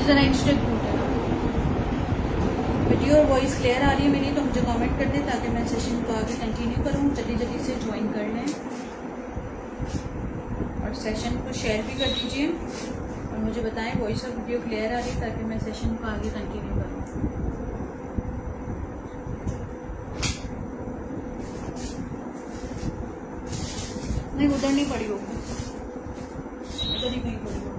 ज़रा इंस्टेंट है। वीडियो और वॉइस क्लियर आ रही है मेरी तो मुझे कमेंट कर दें ताकि मैं सेशन को आगे कंटिन्यू करूँ। जल्दी जल्दी से ज्वाइन कर लें और सेशन को शेयर भी कर दीजिए और मुझे बताएं वॉइस और वीडियो क्लियर आ रही है ताकि मैं सेशन को आगे कंटिन्यू करूँ। नहीं उधर नहीं पड़ी होगी, उधर ही कहीं पड़ी होगी।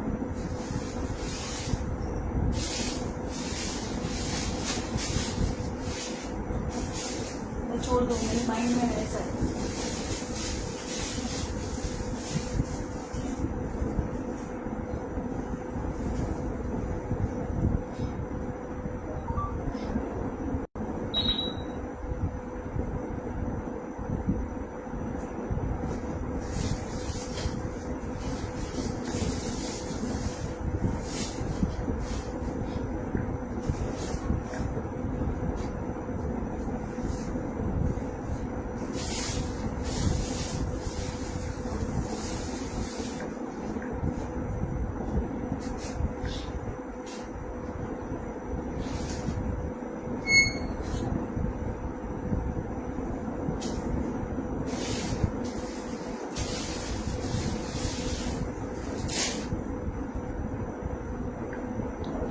छोड़ दो, मेरे माइंड में है सर।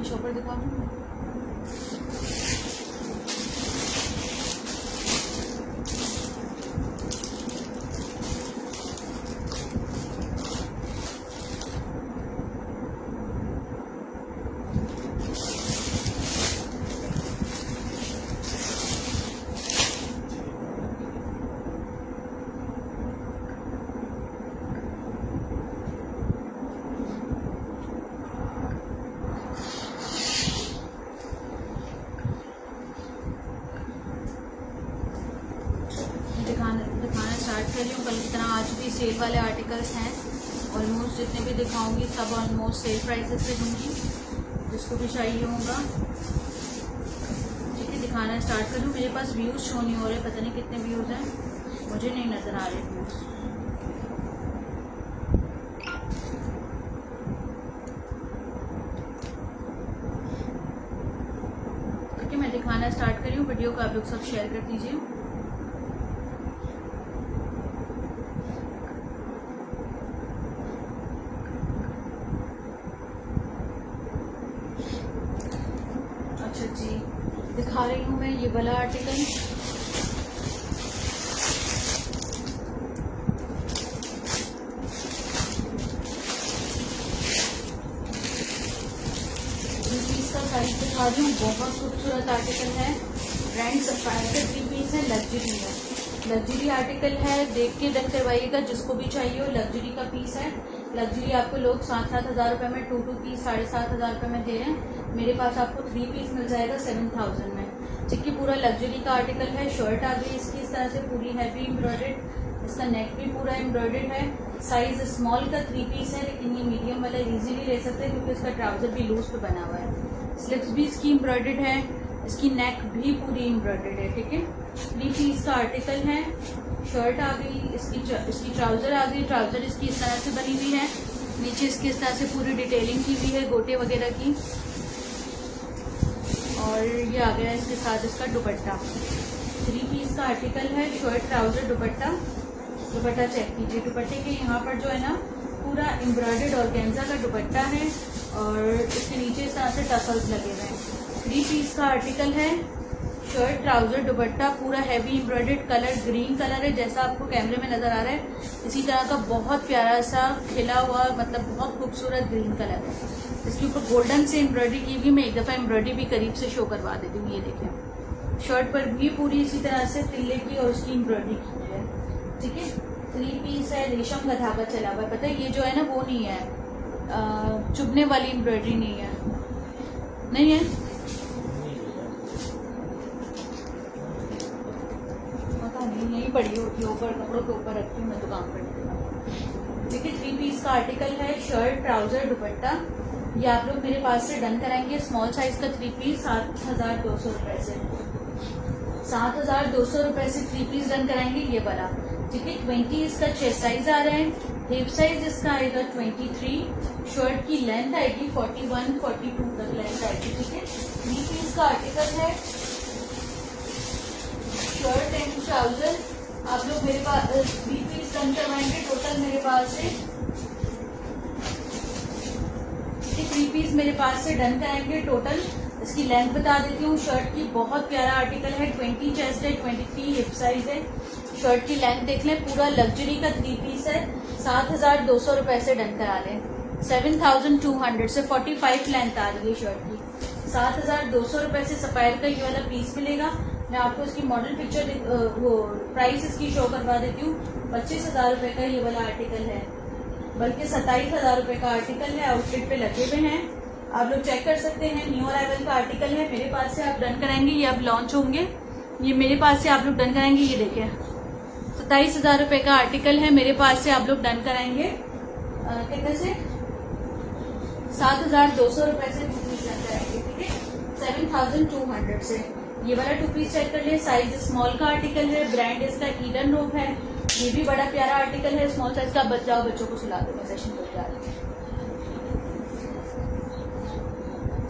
शॉपर दिखा दूँ। दिखाना स्टार्ट कर रही हूँ। कल की तरह आज भी सेल वाले आर्टिकल्स हैं। ऑलमोस्ट जितने भी दिखाऊंगी सब ऑलमोस्ट सेल प्राइसेस पे दूंगी, जिसको भी चाहिए होगा। ठीक है, दिखाना स्टार्ट कर लूँ। मेरे पास व्यूज़ शो नहीं हो रहे, पता नहीं कितने व्यूज़ हैं, मुझे नहीं नज़र आ रहे व्यूज़। ठीक है, मैं दिखाना स्टार्ट कर रही हूँ। वीडियो को आप लोग सब शेयर कर दीजिए। अच्छा जी, दिखा रही हूँ मैं ये वाला आर्टिकल। इसका साइज दिखा रही हूँ, बहुत खूबसूरत आर्टिकल है। ब्रांड सफायर का 3 पीस है, लग्जरी है। लग्जरी आर्टिकल है, देख के डन करवाइएगा जिसको भी चाहिए हो। लग्जरी का पीस है। लग्जरी आपको लोग 7-7 हज़ार रुपये में 2 पीस 7,500 रुपये में दे रहे हैं। मेरे पास आपको 3 पीस मिल जाएगा 7,000 में। ठीक है, पूरा लग्जरी का आर्टिकल है। शर्ट आ गई इसकी इस तरह से पूरी हैवी एम्ब्रॉयडेड। इसका नेक भी पूरा एम्ब्रॉयडेड है। साइज स्मॉल का 3 पीस है, लेकिन ये मीडियम वाला इजीली ले सकते हैं क्योंकि इसका ट्राउजर भी लूज पे बना हुआ है। स्लिप्स भी इसकी एम्ब्रॉयडेड है, इसकी नेक भी पूरी एम्ब्रॉयडेड है। ठीक है, 3 पीस का आर्टिकल है। शर्ट आ गई, इसकी ट्राउजर आ गई। ट्राउजर इसकी इस तरह से बनी हुई है, नीचे इसकी इस तरह से पूरी डिटेलिंग की हुई है गोटे वगैरह की। और ये आ गया इसके साथ इसका दुपट्टा। 3 पीस का आर्टिकल है। Shirt, trouser, dupatta. Dupatta check कीजिए। दुपट्टे के यहाँ पर जो है ना पूरा एम्ब्रॉयडेड ऑर्गेन्जा का दुपट्टा है और इसके नीचे इस तरह से टसल्स लगे हुए हैं। 3 पीस का आर्टिकल है। शर्ट, ट्राउजर, दुपट्टा पूरा heavy embroidered. Colour green colour है, जैसा आपको कैमरे में नजर आ रहा है इसी तरह का बहुत प्यारा सा खिला हुआ, मतलब बहुत खूबसूरत ग्रीन कलर है। इसके ऊपर गोल्डन से एम्ब्रॉयडरी की हुई। मैं एक दफा एम्ब्रॉयडरी भी करीब से शो करवा देती हूँ। ये देखें, शर्ट पर भी पूरी इसी तरह से तिल्ले की और उसकी एम्ब्रॉयडरी की हुई है। ठीक है, 3 पीस है। रेशम का धागा चला हुआ है। पता है ये जो है ना वो नहीं है, चुभने वाली एम्ब्रॉयडरी नहीं है। नहीं है, पता नहीं, यही पड़ी होती है ऊपर, कपड़ों के ऊपर रखती हूँ मैं दुकान पर। ठीक है, 3 पीस का आर्टिकल है। शर्ट, ट्राउजर, दुपट्टा। ये आप लोग मेरे पास से डन कराएंगे। स्मॉल साइज का 3 पीस 7,200 रुपए से। 7,200 रुपए से 3 पीस डन कराएंगे। ये वाला ठीक है। 20 इसका चेस्ट साइज आ रहा है, हिप साइज इसका आएगा 23, शर्ट की लेंथ आएगी 41-42 तक लेंथ आएगी। ठीक है, 3 पीस का आर्टिकल है, शर्ट एंड ट्राउजर। आप लोग मेरे पास 3 पीस डन करवाएंगे टोटल मेरे पास से, 3 पीस मेरे पास से डन कराएंगे टोटल। इसकी लेंथ बता देती हूँ, शर्ट की बहुत प्यारा आर्टिकल है, 20 चेस्ट है, 23 हिप साइज है। शर्ट की लेंथ देख लें, पूरा लग्जरी का 3 पीस है, 7,200 रुपए से डन करा लें। 7,200 से 45 लेंथ आ रही है शर्ट की, 7,200 रुपए से सफायर का ये वाला पीस मिलेगा। मैं आपको इसकी मॉडल पिक्चर वो प्राइस इसकी शो करवा देती हूँ। 25,000 रुपए का ये वाला आर्टिकल है, बल्कि 27,000 रुपए का आर्टिकल है, आउटलेट पे लगे हुए हैं, आप लोग चेक कर सकते हैं। न्यू अराइवल का आर्टिकल है, मेरे पास से आप डन कराएंगे, ये अब लॉन्च होंगे, ये मेरे पास से आप लोग डन कराएंगे। ये देखिए 27,000 रुपए का आर्टिकल है, मेरे पास से आप लोग डन कराएंगे कितने से, 7,200 रुपए से 2 पीस डन कराएंगे। ठीक है, 7,200 से। ये वाला 2 पीस चेक कर ले, साइज स्मॉल का आर्टिकल है, ब्रांड इसका ईडन रोप है, ये भी बड़ा प्यारा आर्टिकल है, स्मॉल साइज का। बचाओ बच्चों को सुला दो, मैं सेशन को जा रही हूँ।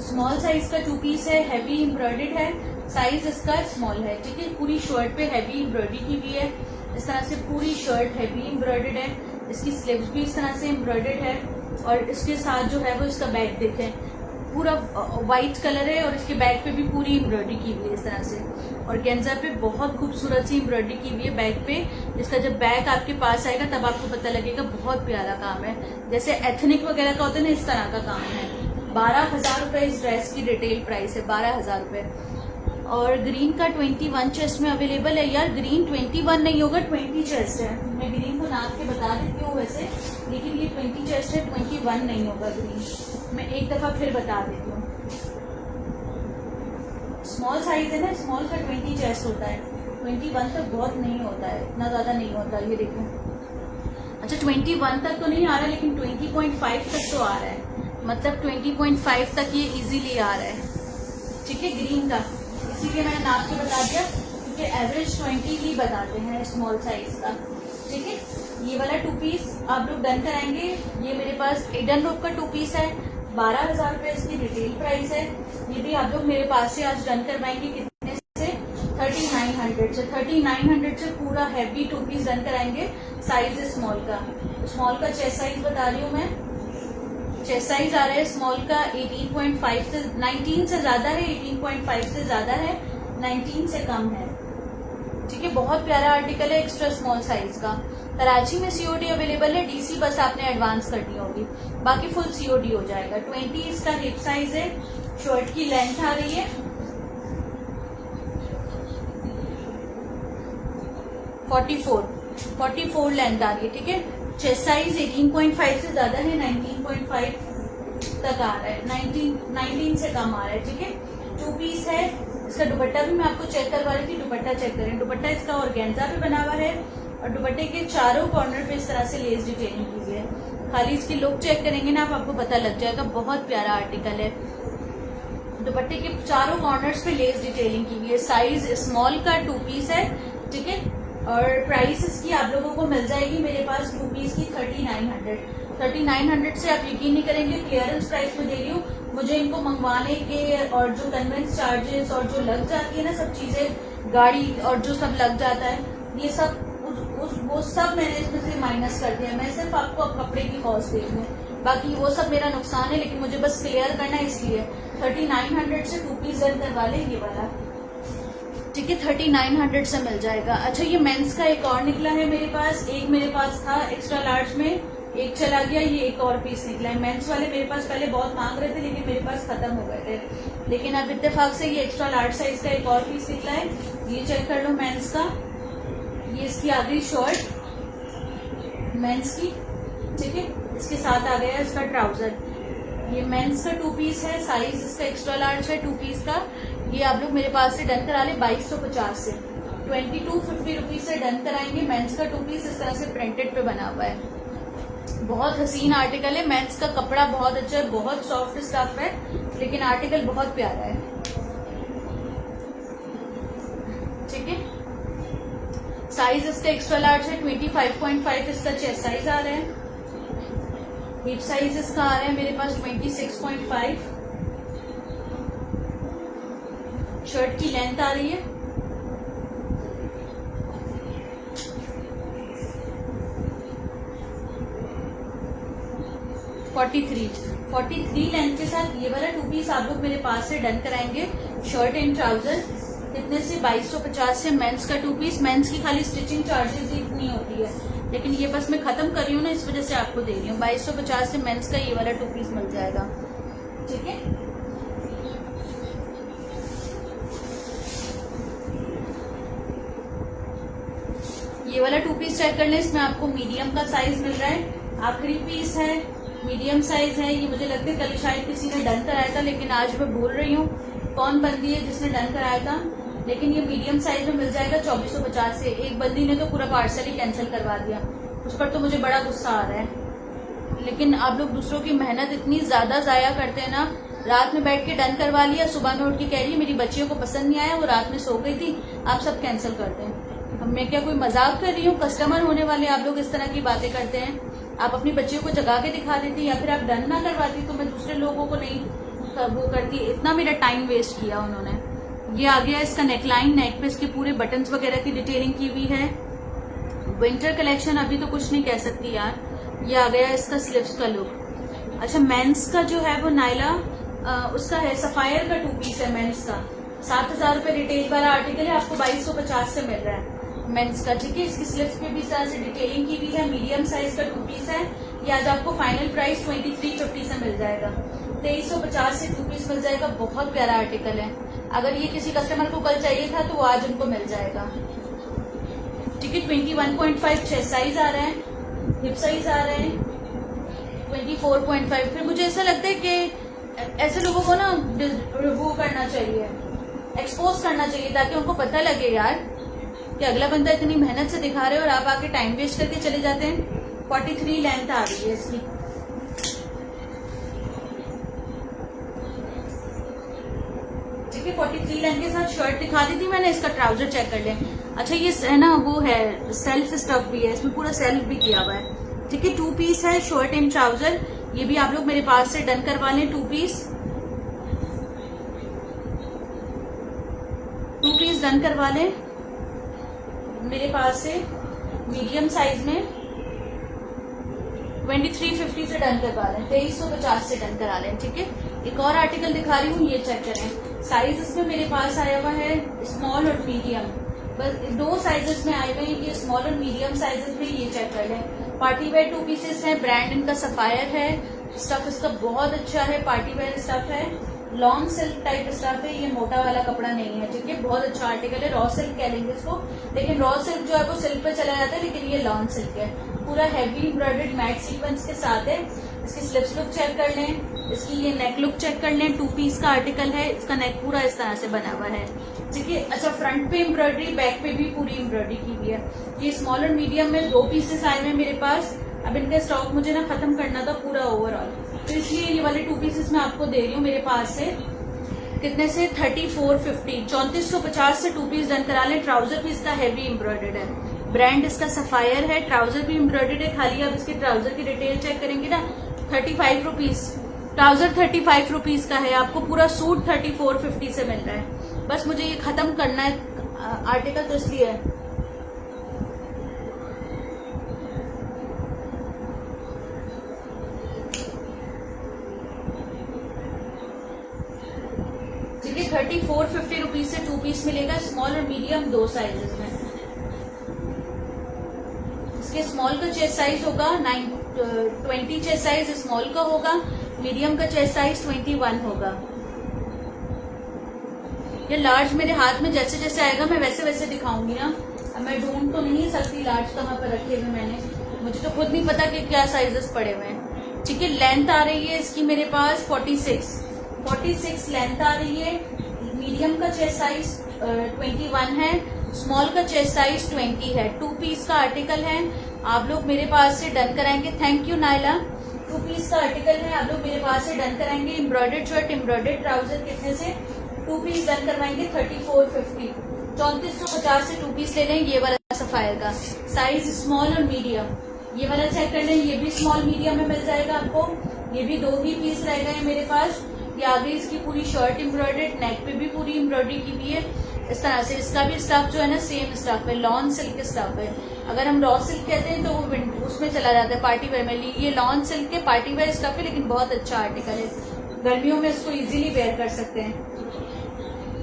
स्मॉल साइज का 2 पीस है, हैवी एम्ब्रॉयडर्ड है, साइज इसका स्मॉल है। ठीक है, पूरी शर्ट पे हैवी एम्ब्रॉयडरी की हुई है, इस तरह से पूरी शर्ट हैवी एम्ब्रॉयडर्ड है, इसकी स्लीव्स भी इस तरह से एम्ब्रॉयडर्ड है, और इसके साथ जो है वो इसका बैक देखें, पूरा व्हाइट कलर है, और इसके बैक पे भी पूरी एम्ब्रॉयडरी की हुई है इस तरह से, और गेंजा पे बहुत खूबसूरत सी एम्ब्रॉयडरी की हुई है बैक पे। इसका जब बैक आपके पास आएगा तब आपको पता लगेगा, बहुत प्यारा काम है, जैसे एथनिक वगैरह का होता है ना, इस तरह का काम है। 12,000 रुपए इस ड्रेस की रिटेल प्राइस है, 12,000 रुपए। और ग्रीन का 21 चेस्ट में अवेलेबल है। यार ग्रीन 21 नहीं होगा, 20 चेस्ट है, मैं ग्रीन को नाप के बता देती हूँ वैसे, लेकिन ये 20 चेस्ट है, 21 नहीं होगा ग्रीन, मैं एक दफा फिर बता देती हूँ। स्मॉल साइज है ना, स्मॉल का 20 चेस्ट होता है, 21 तक बहुत नहीं होता है, इतना ज्यादा नहीं होता। ये देखो, अच्छा 21 तक तो नहीं आ रहा, लेकिन 20.5 तक तो आ रहा है, मतलब 20.5 तक ये इजीली आ रहा है। ठीक है, ग्रीन का, इसीलिए मैंने नाप के बता दिया, क्योंकि एवरेज 20 ही बताते हैं स्मॉल साइज का। ठीक है, ये वाला 2 पीस आप लोग डन कराएंगे, ये मेरे पास ईडन रोप का 2 पीस है, 12,000 रुपए इसकी रिटेल प्राइस है। ये भी आप लोग मेरे पास से आज डन करवाएंगे, कितने से, 3900 से। 3900 से पूरा हैवी 2 पीस डन कराएंगे, साइज है स्मॉल का। स्मॉल का चेस्ट साइज बता रही हूँ मैं, चेस्ट साइज आ रहा है स्मॉल का 18.5 से 19 से ज्यादा है, 18.5 से ज्यादा है, 19 से कम है। ठीक है, बहुत प्यारा आर्टिकल है, एक्स्ट्रा स्मॉल साइज का। कराची में सीओडी अवेलेबल है, डीसी बस आपने एडवांस करनी होगी, बाकी फुल सीओडी हो जाएगा। 20 इसका हिप साइज है, शर्ट की लेंथ आ रही है 44 लेंथ आ रही है। ठीक है, चेस्ट साइज 18.5 से ज्यादा है, 19.5 तक आ रहा है, 19 से कम आ रहा है। ठीक है, 2 पीस है। इसका दुपट्टा भी मैं आपको चेक करवा रही थी, दुपट्टा चेक करें। दुपट्टा इसका ऑर्गेन्जा पे बना हुआ है, और दुपट्टे के चारों कॉर्नर पे इस तरह से लेस डिटेलिंग की हुई है। खाली इसकी लुक चेक करेंगे ना, आपको पता लग जाएगा, बहुत प्यारा आर्टिकल है। दुपट्टे के चारों कॉर्नर्स पे लेस डिटेलिंग की हुई है, साइज स्मॉल का 2 पीस है। ठीक है, और प्राइस इसकी आप लोगों को मिल जाएगी मेरे पास 2 पीस की 3900 से। आप यकीन नहीं करेंगे, क्लियरेंस प्राइस में दे रही हूँ। मुझे इनको मंगवाने के और जो कन्वेंस चार्जेस और जो लग जाती है ना सब चीजें, गाड़ी और जो सब लग जाता है, ये सब वो सब मैंने इसमें से माइनस कर दिया। मैं सिर्फ आपको अब कपड़े की कॉस्ट दे रही हूँ, बाकी वो सब मेरा नुकसान है, लेकिन मुझे बस क्लियर करना है, इसलिए 3900 से 2 पीस डन करवा ले ये वाला। ठीक है, 3900 से मिल जाएगा। अच्छा, ये मेंस का एक और निकला है मेरे पास, एक मेरे पास था एक्स्ट्रा लार्ज में, एक चला गया, ये एक और पीस निकला है। मेंस वाले मेरे पास पहले बहुत मांग रहे थे, लेकिन मेरे पास खत्म हो गए थे, लेकिन अब इत्तेफाक से ये एक्स्ट्रा लार्ज साइज का एक और पीस निकला है। ये चेक कर लो मेंस का, ये इसकी आ गई शर्ट मेंस की। ठीक है, इसके साथ आ गया इसका ट्राउजर। ये मेंस का 2 पीस है, साइज इसका एक्स्ट्रा लार्ज है 2 पीस का। ये आप लोग मेरे पास से डन करा ले 2250 से, 2250 रुपीज से डन कराएंगे। मेंस का 2 पीस इस तरह से प्रिंटेड पे बना हुआ है, बहुत हसीन आर्टिकल है। मेंस का कपड़ा बहुत अच्छा है, बहुत सॉफ्ट स्टफ है, लेकिन आर्टिकल बहुत प्यारा है। ठीक है, साइज इसका एक्स्ट्रा लार्ज है, 25.5 इसका चेस्ट साइज आ रहा है। हिप साइज इसका आ रहा है मेरे पास 26.5। शर्ट की लेंथ आ रही है 43 लेंथ के साथ ये वाला 2 पीस आप लोग मेरे पास से डन कराएंगे। शर्ट एंड ट्राउजर कितने से 2250 से मेंस का 2 पीस। मेंस की खाली स्टिचिंग चार्जेस ही इतनी होती है, लेकिन ये बस मैं खत्म कर रही हूँ ना, इस वजह से आपको दे रही हूँ। 2250 से मेंस का ये वाला 2 पीस मिल जाएगा। ठीक है, ये वाला 2 पीस चेक कर लें, इसमें आपको मीडियम का साइज मिल रहा है। आखिरी पीस है, मीडियम साइज है। ये मुझे लगता है कल शायद किसी ने डन कराया था, लेकिन आज मैं बोल रही हूँ कौन बंदी है जिसने डन कराया था, लेकिन ये मीडियम साइज में मिल जाएगा 2450 से। एक बंदी ने तो पूरा पार्सल ही कैंसिल करवा दिया, उस पर तो मुझे बड़ा गुस्सा आ रहा है। लेकिन आप लोग दूसरों की मेहनत इतनी ज्यादा जाया करते हैं ना। रात में बैठ के डन करवा लिया, सुबह में उठ के कह रही है मेरी बच्चियों को पसंद नहीं आया, वो रात में सो गई थी, आप सब कैंसिल करते हैं। मैं क्या कोई मजाक कर रही हूँ? कस्टमर होने वाले आप लोग इस तरह की बातें करते हैं। आप अपनी बच्चियों को जगा के दिखा देती, या फिर आप डन ना करवाती तो मैं दूसरे लोगों को नहीं वो करती। इतना मेरा टाइम वेस्ट किया उन्होंने। ये आ गया इसका नेकलाइन, नेक पे इसके पूरे बटन्स वगैरह की डिटेलिंग की हुई है। विंटर कलेक्शन अभी तो कुछ नहीं कह सकती यार। ये आ गया इसका स्लीव्स का लुक। अच्छा, मेंस का जो है वो नायला उसका है सफायर का 2 पीस है मेंस का। 7000 रुपए रिटेल वाला आर्टिकल है, आपको 2250 से मिल रहा है मेंस का। ठीक है, इसकी स्लीव्स पे भी इस तरह से डिटेलिंग की हुई है। मीडियम साइज का 2 पीस है। ये आज आपको फाइनल प्राइस 2350 से मिल जाएगा। 2350 से 2 पीस मिल जाएगा। बहुत प्यारा आर्टिकल है। अगर ये किसी कस्टमर को कल चाहिए था तो वो आज उनको मिल जाएगा। ठीक है, 21.5 चेस्ट साइज आ रहा है, हिप साइज आ रहा है 24.5। फिर मुझे ऐसा लगता है कि ऐसे लोगों को ना वो करना चाहिए, एक्सपोज करना चाहिए, ताकि उनको पता लगे यार कि अगला बंदा इतनी मेहनत से दिखा रहे हो और आप आके टाइम वेस्ट करके चले जाते हैं। 43 लेंथ आ रही है इसकी। ठीक है, 43 लेंथ के साथ शर्ट दिखा दी थी मैंने। इसका ट्राउजर चेक कर लें। अच्छा, ये है ना वो है सेल्फ स्टफ भी है, इसमें पूरा सेल्फ भी किया हुआ है। ठीक है, 2 पीस है, शर्ट एंड ट्राउजर। ये भी आप लोग मेरे पास से डन करवा लें। 2 पीस डन करवा लें मेरे पास से। मीडियम साइज में 2350 से डन करवा लें, 2350 से डन करा लें। ठीक है, एक और आर्टिकल दिखा रही हूँ, ये चेक करें। साइज इसमें मेरे पास आया हुआ है स्मॉल और मीडियम, बस 2 साइजेस में आए हुए हैं। ये स्मॉल और मीडियम साइजेस में, ये चेक कर लें। पार्टी वेयर 2 पीसेस है। ब्रांड इनका सफायर है। स्टफ इसका बहुत अच्छा है, पार्टी वेयर स्टफ है, लॉन्ग सिल्क टाइप स्टफ है। ये मोटा वाला कपड़ा नहीं है। ठीक है, बहुत अच्छा आर्टिकल है। रॉ सिल्क कह लेंगे इसको, लेकिन रॉ सिल्क जो है वो सिल्क पे चला जाता है, लेकिन ये लॉन्ग सिल्क है। पूरा हैवी एम्ब्रॉयडर्ड मैट सीक्वेंस के साथ है। इसकी स्लिप्स लुक चेक कर लें, इसकी ये नेक लुक चेक कर लें। 2 पीस का आर्टिकल है। इसका नेक पूरा इस तरह से बना हुआ है। ठीक है, अच्छा, फ्रंट पे एम्ब्रॉयडरी, बैक पे भी पूरी एम्ब्रॉयडरी की हुई है। ये स्मॉल और मीडियम में 2 पीसेस आए हुए मेरे पास। अब इनका स्टॉक मुझे ना खत्म करना था पूरा ओवरऑल, तो इसलिए ये वाले 2 पीसेस मैं आपको दे रही हूँ मेरे पास से। कितने से 3450, 3450 से 2 पीस डन करा लें। ट्राउजर भी इसका हैवी एम्ब्रॉयडर्ड है। ब्रांड इसका सफायर है। ट्राउजर भी एम्ब्रॉयडर्ड है। खाली आप इसके ट्राउजर की डिटेल चेक करेंगे ना, 35 रुपीज ट्राउजर 35 रुपीज का है। आपको पूरा सूट 3450 से मिल रहा है। बस मुझे ये खत्म करना है आर्टिकल, तो इसलिए है। ठीक है, 3450 रुपीज से 2 पीस मिलेगा। स्मॉल और मीडियम 2 साइजेस में। इसके स्मॉल का चेस्ट साइज होगा 20 चेस्ट साइज स्मॉल का होगा। मीडियम का चेस्ट साइज 21 होगा। ये लार्ज मेरे हाथ में जैसे जैसे आएगा मैं वैसे वैसे दिखाऊंगी ना। अब मैं ढूंढ तो नहीं सकती लार्ज कहाँ पर रखे हुए मैंने, मुझे तो खुद नहीं पता कि क्या साइजेस पड़े हुए हैं। ठीक है, लेंथ आ रही है इसकी मेरे पास 46 लेंथ आ रही है। मीडियम का चेस्ट साइज 21 है। स्मॉल का चेस्ट साइज 20 है। 2 पीस का आर्टिकल है। आप लोग मेरे पास से डन कराएंगे। Thank you Naila. 2 पीस का आर्टिकल है, आप लोग मेरे पास से डन कराएंगे। एम्ब्रॉयडर्ड शर्ट, एम्ब्रॉयडर्ड ट्राउजर कितने से 2 पीस डन करवाएंगे 3450, 3450 से 2 पीस ले लें। ये वाला सफायर का, साइज स्मॉल और मीडियम। ये वाला चेक कर लें, ये भी स्मॉल मीडियम में मिल जाएगा आपको। ये भी 2 ही पीस रह गए मेरे पास। ये आगे इसकी पूरी शर्ट एम्ब्रॉयडर्ड, नेक पे भी पूरी एम्ब्रॉयडरी की हुई है इस तरह से। इसका भी स्टफ जो है ना सेम स्टफ है, लॉन सिल्क स्टफ है। अगर हम रॉ सिल्क कहते हैं तो वो उसमें चला जाता है पार्टी वेयर में। ये लॉन सिल्क के पार्टी वेयर स्टफ है, लेकिन बहुत अच्छा आर्टिकल है, गर्मियों में इसको इजीली वेयर कर सकते हैं।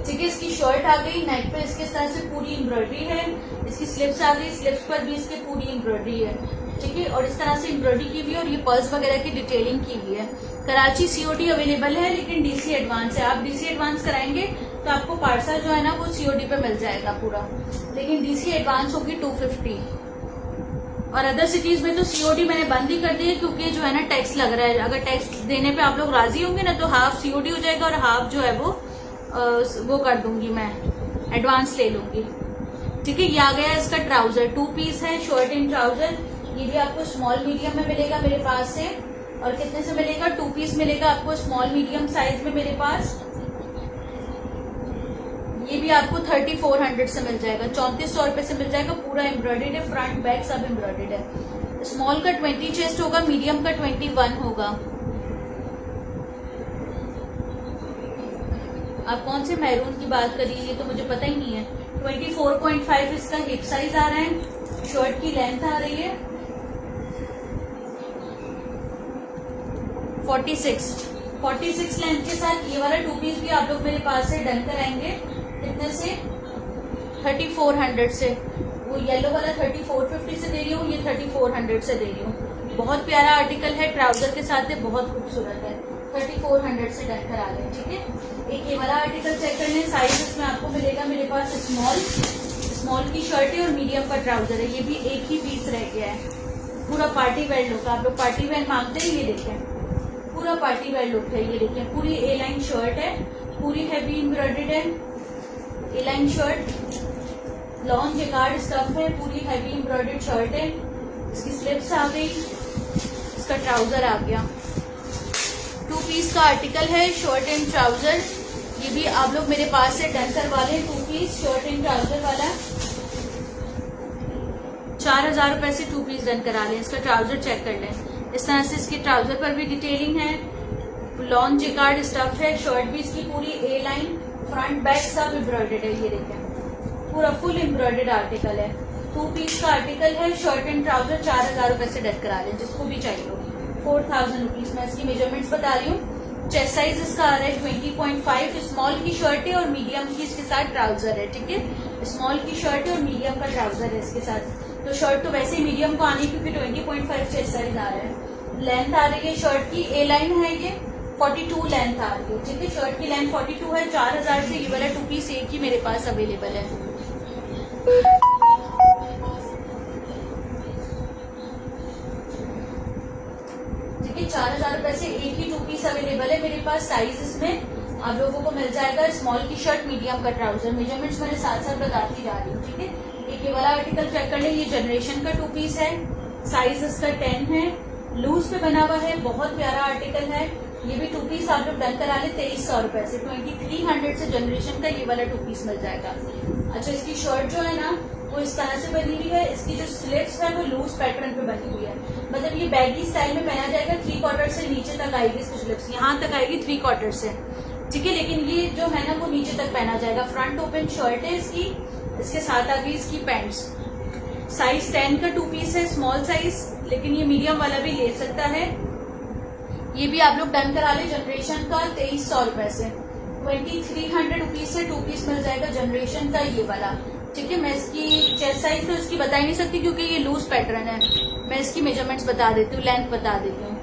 ठीक है, इसकी शर्ट आ गई, नेक पे इसके तरह से पूरी एम्ब्रॉयडरी है। इसकी स्लिप्स आ गई, स्लिप्स पर भी इसके पूरी एम्ब्रॉयडरी है। ठीक है, और इस तरह से एम्ब्रॉयडरी की हुई है और ये पर्स वगैरह की डिटेलिंग की हुई है। कराची सीओडी अवेलेबल है, लेकिन डीसी एडवांस है। आप डीसी एडवांस कराएंगे तो आपको पार्सल जो है ना वो सीओडी पे मिल जाएगा पूरा, लेकिन डीसी एडवांस होगी 250। और अदर सिटीज में तो सीओडी मैंने बंद ही कर दी है, क्योंकि जो है ना टैक्स लग रहा है। अगर टैक्स देने पे आप लोग राजी होंगे ना तो हाफ सीओडी हो जाएगा और हाफ जो है वो कर दूंगी मैं, एडवांस ले लूंगी। ठीक है, ये आ गया इसका ट्राउजर, 2 पीस है, शर्ट एंड ट्राउजर। ये भी आपको स्मॉल मीडियम में मिलेगा मेरे पास से। और कितने से मिलेगा? 2 पीस मिलेगा आपको स्मॉल मीडियम साइज में मेरे पास। ये भी आपको 3400 से मिल जाएगा, 3400 रुपए से मिल जाएगा। पूरा एम्ब्रॉयडर्ड है, फ्रंट बैक सब एम्ब्रॉयडर्ड है। स्मॉल का 20 चेस्ट होगा, मीडियम का 21 होगा। आप कौन से मैरून की बात करिए, ये तो मुझे पता ही नहीं है। 24.5 इसका हिप साइज आ रहा है। शर्ट की लेंथ आ रही है 46 लेंथ के साथ। ये वाला 2 पीस भी आप लोग मेरे पास से डन कराएंगे। कितने से? 3400 से। वो येलो वाला 3450 से दे रही हूँ, ये 3400 से दे रही हूँ। बहुत प्यारा आर्टिकल है, ट्राउजर के साथ है, बहुत खूबसूरत है। 3400 से डन करा लें। ठीक है, एक ये वाला आर्टिकल चेक कर लें। साइज इसमें आपको मिलेगा मेरे पास स्मॉल की शर्ट है और मीडियम का ट्राउजर है। ये भी एक ही पीस रह गया है। पूरा पार्टी वेयर लुक, आप लोग पार्टी वेयर मांगते हैं, ये देखें पूरा पार्टी वेयर लुक है। ये देखें, पूरी ए लाइन शर्ट है, पूरी हैवी एम्ब्रॉयडर्ड है। A line shirt, long jacquard stuff है, पूरी हैवी एम्ब्रॉयडर्ड शर्ट है। इसकी स्लिप्स आ गई, इसका ट्राउजर आ गया। 2 पीस का आर्टिकल है, शर्ट एंड ट्राउजर। ये भी आप लोग मेरे पास से डन करवा लें। 2 पीस शर्ट एंड ट्राउजर वाला 4000 रुपए से 2 पीस डन करा लें। इसका ट्राउजर चेक कर लें, इस तरह से इसके ट्राउजर पर भी डिटेलिंग है। लॉन्ग जेकार्ड स्टफ है, शर्ट भी इसकी पूरी ए लाइन, फ्रंट बैक सब एम्ब्रॉयडर्ड है। ये देखें, पूरा फुल एम्ब्रॉयडर्ड आर्टिकल है। 2 पीस का आर्टिकल है, शर्ट एंड ट्राउजर 4000 रुपए से डन करा लें, जिसको भी चाहिए हो। 4000 रुपीज में इसकी मेजरमेंट्स बता रही हूँ। चेस्ट साइज इसका आ रहा है 20.5। स्मॉल की शर्ट है और मीडियम की इसके साथ ट्राउजर है। ठीक है, स्मॉल की शर्ट है और मीडियम का ट्राउजर है इसके साथ। तो शर्ट तो वैसे ही मीडियम को आनी, क्योंकि 20.5 चेस्ट साइज आ रहा है। लेंथ आ रही है शर्ट की, ए लाइन है, ये 42 लेंथ आ रही है। ठीक है, शर्ट की लेंथ 42 है। 4000 से ये वाला 2 पीस एक ही मेरे पास अवेलेबल है। ठीक है, 4000 रुपए से एक ही 2 पीस अवेलेबल है मेरे पास। साइज इसमें आप लोगों को मिल जाएगा स्मॉल की शर्ट, मीडियम का ट्राउजर। मेजरमेंट्स मैंने साथ साथ बताती जा रही हूँ। ठीक है, एक ये वाला आर्टिकल चेक कर लें, ये जनरेशन का 2 पीस है। साइज इसका 10 है, लूज पे बना हुआ है, बहुत प्यारा आर्टिकल है। ये भी 2 पीस आप लोग डन करा ले 2300 रुपए से। 2300 से जनरेशन का ये वाला 2 पीस मिल जाएगा। अच्छा, इसकी शर्ट जो है ना वो इस तरह से बनी हुई है। इसकी जो स्लिप्स है वो लूज पैटर्न पे बनी हुई है, मतलब ये बैगी स्टाइल में पहना जाएगा। 3/4 से नीचे तक आएगी इसकी स्लिप्स, यहाँ तक आएगी 3/4 से। ठीक है, लेकिन ये जो है ना वो नीचे तक पहना जाएगा। फ्रंट ओपन शर्ट है इसकी, इसके साथ आ गई इसकी पैंट्स। साइज 10 का 2 पीस है, स्मॉल साइज, लेकिन ये मीडियम वाला भी ले सकता है। ये भी आप लोग डन करा ले जनरेशन का 2300 रुपए से। 2300 रुपीज से 2 पीस मिल जाएगा जनरेशन का ये वाला। ठीक है, मैं इसकी चेस्ट साइज तो इसकी बता ही नहीं सकती क्योंकि ये लूज पैटर्न है। मैं इसकी मेजरमेंट्स बता देती हूँ, लेंथ बता देती हूँ।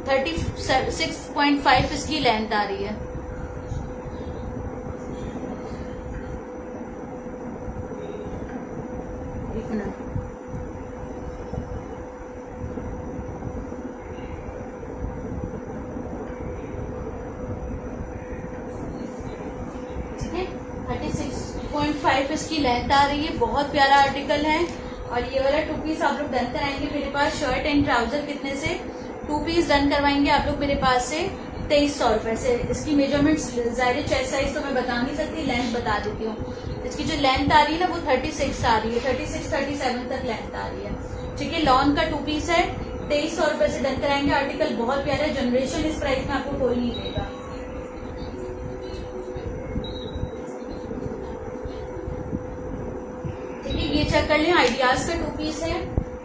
थर्टी 6.5 इसकी लेंथ आ रही है। एक मिनट, ठीक है, 36.5 इसकी लेंथ आ रही है। बहुत प्यारा आर्टिकल है। और ये वाला 2 पीस आप लोग डन कराएंगे मेरे पास। शर्ट एंड ट्राउजर कितने से? 2 पीस डन करवाएंगे आप लोग मेरे पास से 2300 रुपए से। इसकी मेजरमेंट्स ज़ाहिर चेस्ट साइज तो मैं बता नहीं सकती, लेंथ बता देती हूँ। इसकी जो लेंथ आ रही है ना वो 36 आ रही है, 36-37 तक लेंथ आ रही है। ठीक है, लॉन का 2 पीस है, 2300 रुपए से डन कराएंगे। आर्टिकल बहुत प्यारा है, जनरेशन इस प्राइस में आपको कोई नहीं देगा। ठीक है, ये चेक कर लें, आइडियाज का 2 पीस है,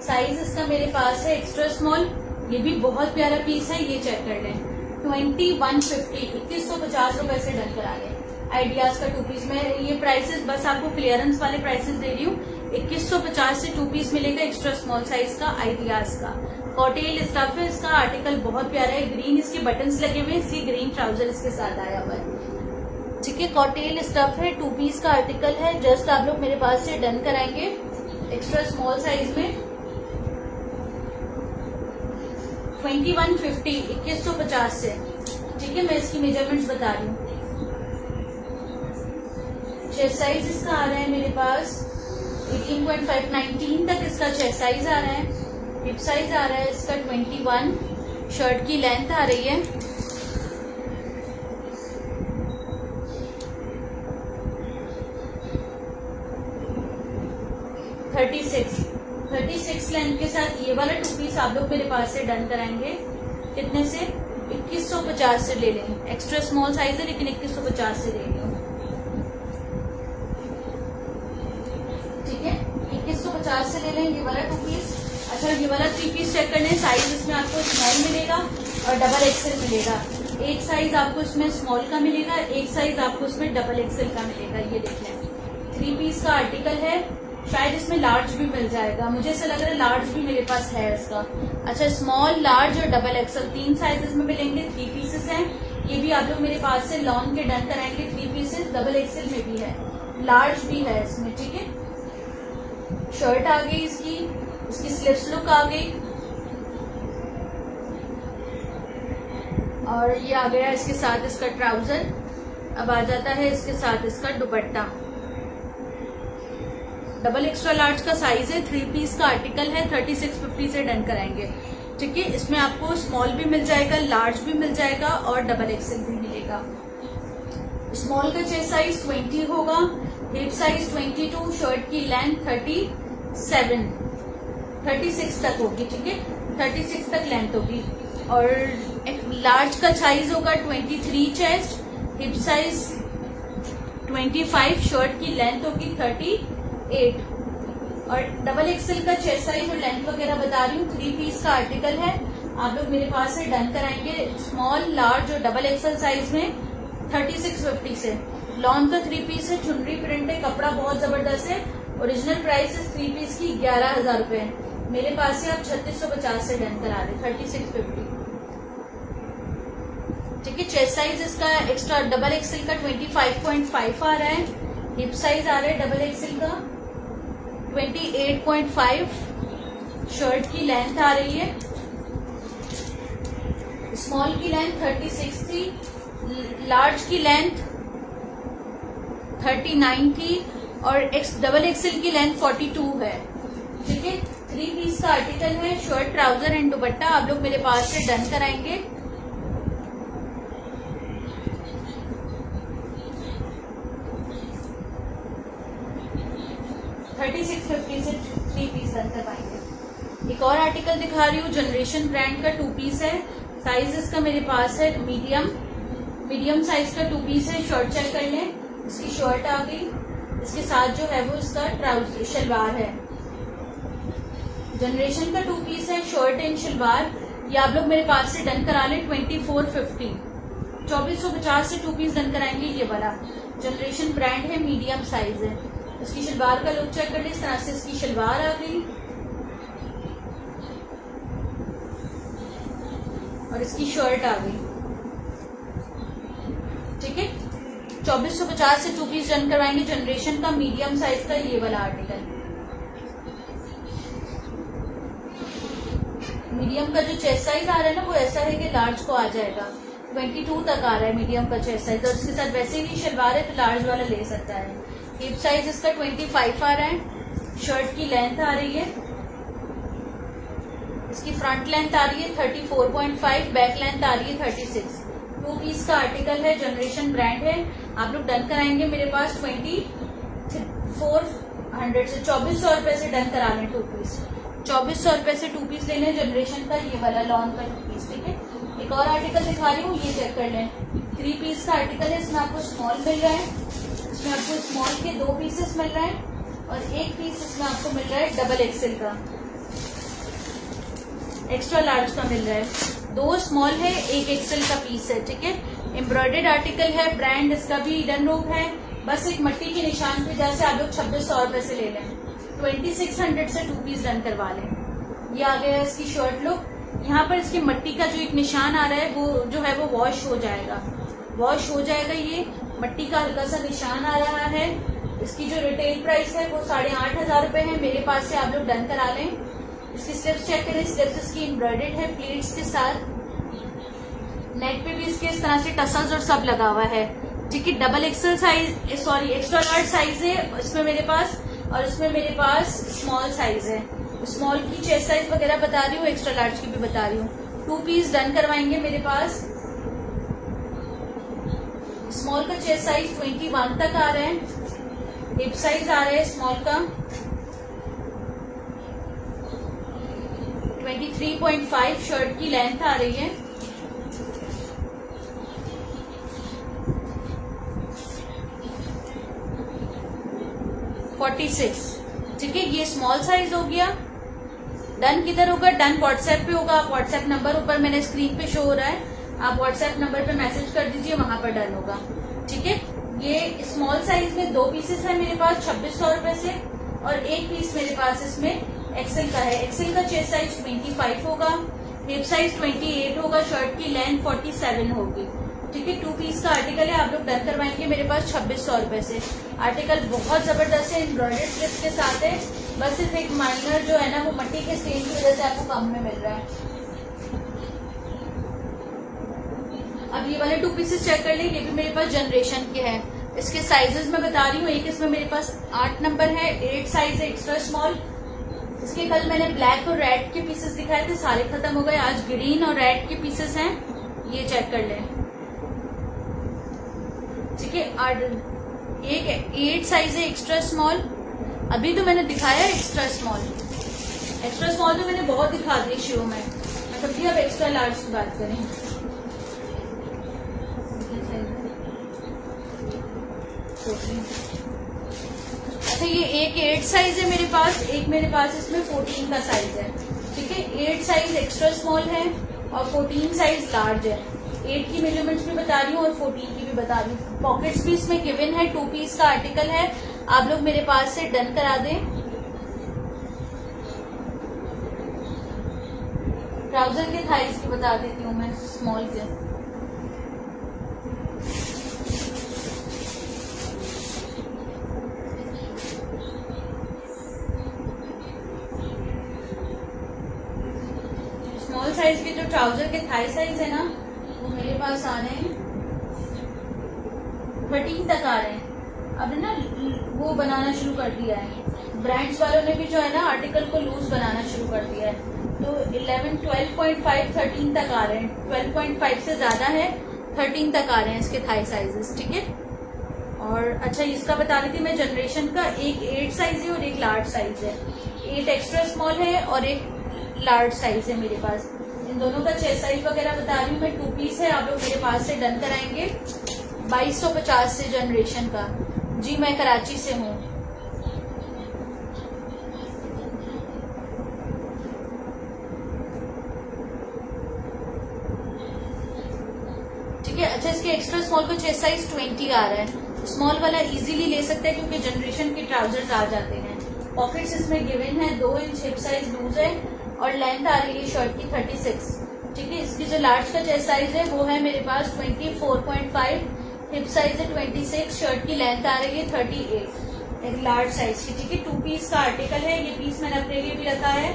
साइज इसका मेरे पास है एक्स्ट्रा स्मॉल, ये भी बहुत प्यारा पीस है, ये चेक कर लें। 2150 2150 रुपए से डन करा लें। आइडियाज का 2 पीस में ये प्राइसेस बस आपको क्लियरेंस वाले प्राइसेस दे रही हूँ। 2150 से 2 पीस मिलेगा एक्स्ट्रा स्मॉल साइज का आइडियाज का। कॉटेल स्टफ है इसका, आर्टिकल बहुत प्यारा है, ग्रीन इसके बटन्स लगे हुए, इसकी ग्रीन ट्राउजर इसके साथ आया हुआ है। ठीक है, कॉटेल स्टफ है, 2 पीस का आर्टिकल है, जस्ट आप लोग मेरे पास से डन कराएंगे एक्स्ट्रा स्मॉल साइज में। 2150 2150 से। ठीक है, मैं इसकी मेजरमेंट्स बता रही हूँ। चेस्ट साइज इसका आ रहा है मेरे पास 18.5 19 तक इसका चेस्ट साइज आ रहा है। हिप साइज आ रहा है इसका 21। शर्ट की लेंथ आ रही है 36 लेंथ के साथ ये वाला 2 पीस आप लोग मेरे पास से डन कराएंगे। कितने से? 2150 से ले लें। एक्स्ट्रा स्मॉल साइज है लेकिन 2150 से ले लें। ठीक है, 2150 से ले लें ये वाला 2 पीस। अच्छा, ये वाला 3 पीस चेक करने, साइज इसमें आपको स्मॉल मिलेगा और डबल एक्सेल मिलेगा। एक साइज आपको इसमें स्मॉल का मिलेगा, एक साइज आपको इसमें डबल एक्सेल का मिलेगा। ये देख लें, 3 पीस का आर्टिकल है, शायद इसमें लार्ज भी मिल जाएगा, मुझे ऐसा लग रहा है लार्ज भी मेरे पास है इसका। अच्छा, स्मॉल, लार्ज और डबल एक्सेल 3 साइजेस में मिलेंगे। 3 पीसेस हैं, ये भी आप लोग मेरे पास से लॉन के डन कराएंगे। 3 पीसेस डबल एक्सेल में भी है, लार्ज भी है इसमें। ठीक है, शर्ट आ गई इसकी स्लिप्स लुक आ गई और ये आ गया इसके साथ इसका ट्राउजर। अब आ जाता है इसके साथ इसका दुपट्टा। डबल एक्स्ट्रा लार्ज का साइज है, 3 पीस का आर्टिकल है, 3650 से डन कराएंगे। ठीक है, इसमें आपको स्मॉल भी मिल जाएगा, लार्ज भी मिल जाएगा और डबल एक्सेल भी मिलेगा। स्मॉल का चेस्ट साइज 20 होगा, हिप साइज 22, शर्ट की लेंथ 36 तक होगी। ठीक है, 36 तक लेंथ होगी और लार्ज का साइज होगा 23 चेस्ट, हिप साइज 25, शर्ट की लेंथ होगी 38 और डबल एक्सेल का चेस्ट साइज और लेंथ वगैरह बता रही हूँ। 3 पीस का आर्टिकल है, आप लोग मेरे पास से डन कराएंगे स्मॉल, लार्ज और डबल एक्सेल साइज में 3650 से। लॉन का 3 पीस है, चुनरी प्रिंट है, कपड़ा बहुत जबरदस्त है। ओरिजिनल प्राइस है 3 पीस की 11,000 रुपए। मेरे पास से आप 3650 से डन करा दे, 3650। ठीक है, चेस्ट साइज इसका एक्स्ट्रा डबल एक्सेल का 25.5 आ रहा है, हिप साइज आ रहा है डबल एक्सेल का 28.5, शर्ट की लेंथ आ रही है, स्मॉल की लेंथ 36 थी, लार्ज की लेंथ 39 थी और डबल एक्सेल की लेंथ 42 है। ठीक है, 3 पीस का आर्टिकल है, शर्ट, ट्राउजर एंड दुपट्टा आप लोग मेरे पास से डन कराएंगे। $3650 से 3 पीस डन करवाएंगे। एक और आर्टिकल दिखा रही हूँ, जनरेशन ब्रांड का 2 पीस है, साइज इसका मेरे पास है मीडियम साइज का 2 पीस है। शर्ट चेक कर लें, इसकी शर्ट आ गई, इसके साथ जो है वो इसका ट्राउजर शलवार है। जनरेशन का 2 पीस है, शर्ट एंड शलवार, ये आप लोग मेरे पास से डन करा लें 2450 2450 से 2 पीस डन कराएंगे। ये वाला जनरेशन ब्रांड है, मीडियम साइज है। इसकी शलवार का लुक चेक कर लें, इस तरह से इसकी शलवार आ गई और इसकी शर्ट आ गई। ठीक है, 2450 से 2 पीस डन करवाएंगे। जनरेशन का मीडियम साइज का ये वाला आर्टिकल, मीडियम का जो चेस्ट साइज आ रहा है ना वो ऐसा है कि लार्ज को आ जाएगा, 22 तक आ रहा है मीडियम का चेस्ट साइज और इसके साथ वैसे ही शलवार है तो लार्ज वाला ले सकता है। हिप साइज इसका 25 आ रहा है, शर्ट की लेंथ आ रही है, इसकी फ्रंट लेंथ आ रही है 34.5, बैक लेंथ आ रही है 36। 2 पीस का आर्टिकल है, जनरेशन ब्रांड है। आप लोग डन कराएंगे मेरे पास 2400 से 2400 रुपए से डन करा लें 2 पीस। 2400 रुपए से 2 पीस ले लें जनरेशन का, ये वाला लॉन का 2 पीस। ठीक है, एक और आर्टिकल दिखा रही हूँ, ये चेक कर लें। 3 पीस का आर्टिकल है, इसमें आपको स्मॉल मिल रहा है, इसमें आपको स्मॉल के 2 पीसेस मिल रहे हैं और 1 पीस इसमें आपको मिल रहा है डबल एक्सेल का, एक्स्ट्रा लार्ज का मिल रहा है। 2 स्मॉल है, 1 एक्सेल का पीस है। ठीक है, एम्ब्रॉयडर्ड आर्टिकल है, ब्रांड इसका भी ईडन रोप है। बस एक मट्टी के निशान पे जैसे आप लोग 2600 रुपए से ले लें, 2600 से 2 पीस डन करवा लें। ये आ गया है इसकी शर्ट लुक। यहाँ पर इसकी मट्टी का जो एक निशान आ रहा है वो जो है वो वॉश हो जाएगा, वॉश हो जाएगा। ये मट्टी का हल्का सा निशान आ रहा है। इसकी जो रिटेल प्राइस है वो 8500 रुपए है। मेरे पास से आप लोग डन करा लें। इसकी स्लिप्स चेक करें, स्लिप्स इसकी एम्ब्रॉयडर्ड है प्लीट्स के साथ। नेक पे भी इसके इस तरह से टसल्स और सब लगा हुआ है। ठीक है, double XL size, sorry extra large size है इसमें मेरे पास, और इसमें मेरे पास स्मॉल साइज है। स्मॉल की चेस्ट साइज वगैरह बता रही हूँ, एक्स्ट्रा लार्ज की भी बता रही हूँ। 2 पीस डन करवाएंगे मेरे पास। स्मॉल का चेस्ट साइज 21 तक आ रहा है, हिप साइज आ रहा है स्मॉल का 23.5, शर्ट की लेंथ आ रही है 46। ठीक है, ये स्मॉल साइज हो गया। डन किधर होगा? डन व्हाट्सएप पे होगा। आप व्हाट्सएप नंबर ऊपर मैंने स्क्रीन पे शो हो रहा है, आप व्हाट्सएप नंबर पे मैसेज कर दीजिए, वहां पर डन होगा। ठीक है, ये स्मॉल साइज में 2 पीसेस है मेरे पास 2600 रुपए से, और 1 पीस मेरे पास इसमें एक्सेल का है। एक्सेल का चेस्ट साइज 25 होगा, हिप साइज 28 होगा, शर्ट की लेंथ 47 होगी। ठीक है, 2 पीस का आर्टिकल है, आप लोग डन करवाएंगे मेरे पास 2600 रुपए से। आर्टिकल बहुत जबरदस्त है, एम्ब्रॉयडर्ड स्लिप्स के साथ है। बस सिर्फ एक माइनर जो है ना वो मट्टी के स्टेन की वजह से आपको कम में मिल रहा है। अब ये वाले 2 पीसेस चेक कर लें, ये भी मेरे पास जनरेशन के हैं। इसके साइजेस मैं बता रही हूँ, एक इसमें मेरे पास 8 नंबर है, 8 साइज है एक्स्ट्रा स्मॉल। इसके कल मैंने ब्लैक और रेड के पीसेस दिखाए थे, सारे खत्म हो गए। आज ग्रीन और रेड के पीसेस हैं, ये चेक कर लें। ठीक है, एक 8 साइज है एक्स्ट्रा स्मॉल। अभी तो मैंने दिखाया एक्स्ट्रा स्मॉल, एक्स्ट्रा स्मॉल तो मैंने बहुत दिखा दिए शुरू में। मतलब भी अब एक्स्ट्रा लार्ज की बात करें, अच्छा ये एक 8 साइज है मेरे पास, एक मेरे पास इसमें 14 का साइज है। ठीक है, 8 साइज एक्स्ट्रा स्मॉल है और 14 साइज लार्ज है। 8 की मेजरमेंट्स भी बता रही हूँ और 14 की भी बता रही हूँ। पॉकेट्स भी इसमें गिवन है, 2 पीस का आर्टिकल है, आप लोग मेरे पास से डन करा दें। ट्राउजर के थाइज की बता देती हूँ मैं, स्मॉल के। स्मॉल साइज के जो ट्राउजर के थाई साइज है ना वो मेरे पास आ रहे हैं 13 तक आ रहे हैं। अब ना वो बनाना शुरू कर दिया है, ब्रांड्स वालों ने भी जो है ना आर्टिकल को लूज बनाना शुरू कर दिया है। तो 11, 12.5, 13 तक आ रहे हैं। 12.5 से ज्यादा है, 13 तक आ रहे हैं इसके थाई साइजेस। ठीक है, और अच्छा इसका बता रही थी मैं जनरेशन का, एक 8 साइज है और एक लार्ज साइज है। 8 एक्स्ट्रा स्मॉल है और एक लार्ज साइज है मेरे पास। इन दोनों का चेस्ट साइज वगैरह बता रही हूँ मैं। 2 पीस है, आप लोग मेरे पास से डन कराएंगे 2250 से जनरेशन का। जी मैं कराची से हूँ। ठीक है, अच्छा इसके एक्स्ट्रा स्मॉल का चेस्ट साइज 20 आ रहा है। स्मॉल वाला इजीली ले सकते हैं क्योंकि जनरेशन के ट्राउजर्स आ जाते हैं। पॉकेट्स इसमें गिवन है, 2 इंच हिप साइज लूज है और लेंथ आ रही है शर्ट की 36। ठीक है, इसकी जो लार्ज का चेस्ट साइज है वो है मेरे पास 24.5, हिप साइज है 26, शर्ट की लेंथ आ रही है 38, एक लार्ज साइज की। ठीक है, 2 पीस का आर्टिकल है, ये पीस मैंने अपने लिए भी रखा है।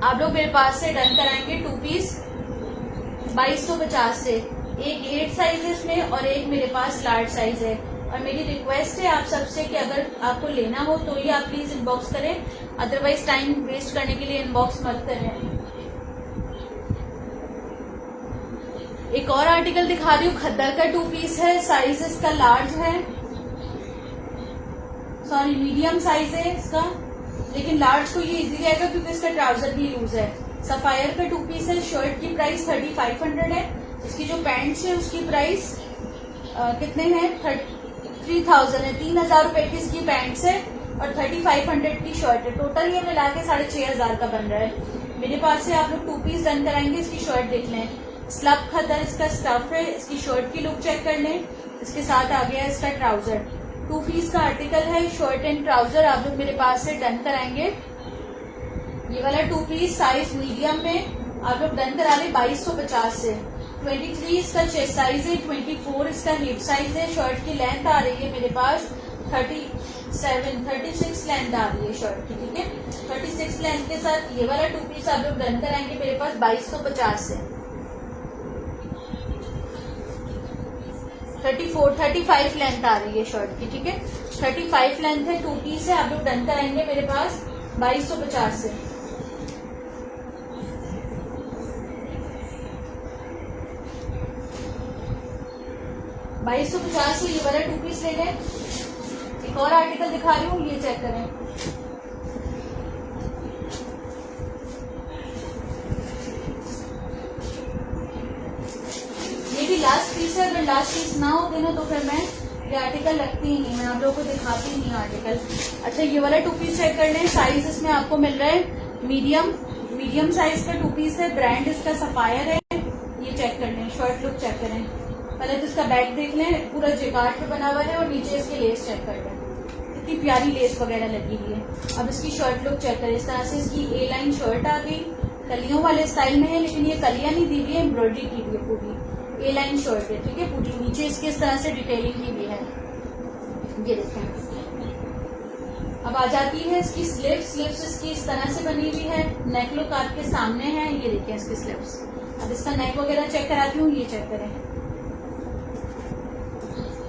आप लोग मेरे पास से डन कराएंगे 2 पीस 2250 से। एक 8 साइज है इसमें और एक मेरे पास लार्ज साइज है। और मेरी रिक्वेस्ट है आप सबसे कि अगर आपको लेना हो तो ही आप प्लीज इनबॉक्स करें, अदरवाइज टाइम वेस्ट करने के लिए इनबॉक्स मत करें। एक और आर्टिकल दिखा रही हूँ, खद्दर का 2 पीस है, साइज इसका लार्ज है, सॉरी मीडियम साइज है इसका, लेकिन लार्ज को ये इजी रहेगा क्योंकि इसका ट्राउजर भी लूज है। सफायर का 2 पीस है, शर्ट की प्राइस 3500 है, इसकी जो पैंट्स है उसकी प्राइस कितने हैं 3000 है, 3000 रुपए की इसकी पैंट्स है और 3500 की शर्ट है। टोटल ये मिला के 6500 का बन रहा है। मेरे पास से आप लोग 2 पीस डन कराएंगे। इसकी शर्ट देख लें, स्लब खद्दर इसका स्टफ है, इसकी शर्ट की लुक चेक कर लें, इसके साथ आ गया इसका ट्राउजर। 2 पीस का आर्टिकल है, शर्ट एंड ट्राउजर आप लोग मेरे पास से डन कराएंगे। ये वाला 2 पीस साइज मीडियम में आप लोग डन करा ले 2250 से। 23 इसका चेस्ट साइज है, 24 इसका हिप साइज है, शर्ट की लेंथ आ रही है मेरे पास 36 लेंथ आ रही है शर्ट की, ठीक है। 36 लेंथ के साथ ये वाला 2 पीस आप लोग डन कराएंगे मेरे पास 2250 से। 35 लेंथ आ रही है शर्ट की, ठीक है। 35 लेंथ है, 2 पीस है, आप लोग डन कराएंगे मेरे पास 2250 से। $2250 से ये वाला 2 पीस ले लें। एक और आर्टिकल दिखा रही हूँ, ये चेक करें। ये भी लास्ट पीस है, अगर लास्ट पीस ना होते ना तो फिर मैं ये आर्टिकल रखती ही नहीं, मैं आप लोगों को दिखाती ही नहीं आर्टिकल। अच्छा ये वाला 2 पीस चेक कर लें, साइज इसमें आपको मिल रहा है मीडियम साइज का 2 पीस है, ब्रांड इसका सफायर है, ये चेक कर लें, शर्ट लुक चेक करें। पहले तो इसका बैक देख लें, पूरा जिकार्ड पे बना हुआ है और नीचे इसके लेस चेक कर लें, इतनी प्यारी लेस वगैरह लगी हुई है। अब इसकी शर्ट लुक चेक करें, इस तरह से इसकी ए लाइन शर्ट आ गई, कलियों वाले स्टाइल में है, लेकिन ये कलियां नहीं दी हुई है, एम्ब्रॉयडरी की हुई है, पूरी ए लाइन शर्ट है, ठीक है। पूरी नीचे इसके इस तरह से डिटेलिंग की हुई है, ये देखें। अब आ जाती है इसकी स्लिप्स इसकी इस तरह से बनी हुई है, नेक लुक आपके सामने है, ये देखें इसकी स्लिप्स। अब इसका नेक वगैरह चेक कराती हूँ, ये चेक करें,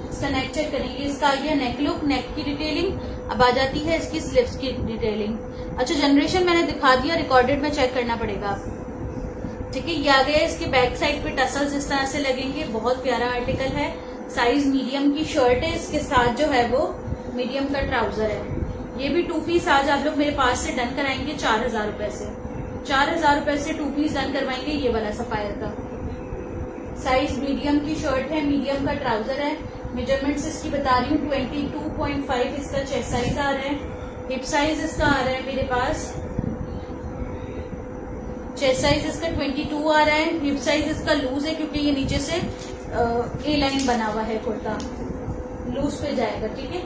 इसका नेक चेक करेंगे, इसका आ गया नेक लुक, नेक की डिटेलिंग। अब आ जाती है इसकी स्लिप्स की डिटेलिंग। अच्छा जनरेशन मैंने दिखा दिया, रिकॉर्डेड में चेक करना पड़ेगा, ठीक है। ये आ गया इसके बैक साइड पे टसल्स इस तरह से लगेंगे, बहुत प्यारा आर्टिकल है। साइज मीडियम की शर्ट है, इसके साथ जो है वो मीडियम का ट्राउजर है। ये भी 2 पीस आज आप लोग मेरे पास से डन कराएंगे 4000 रुपए से। 4000 रुपए से 2 पीस डन करवाएंगे ये वाला सफायर का। साइज मीडियम की शर्ट है, मीडियम का ट्राउजर है। मेजरमेंट्स इसकी बता रही हूँ, 22.5 इसका चेस्ट साइज आ रहा है, हिप साइज इसका आ रहा है मेरे पास, चेस्ट साइज इसका 22 आ रहा है, हिप साइज इसका लूज है क्योंकि ये नीचे से ए लाइन बना हुआ है, कुर्ता लूज पे जाएगा, ठीक है।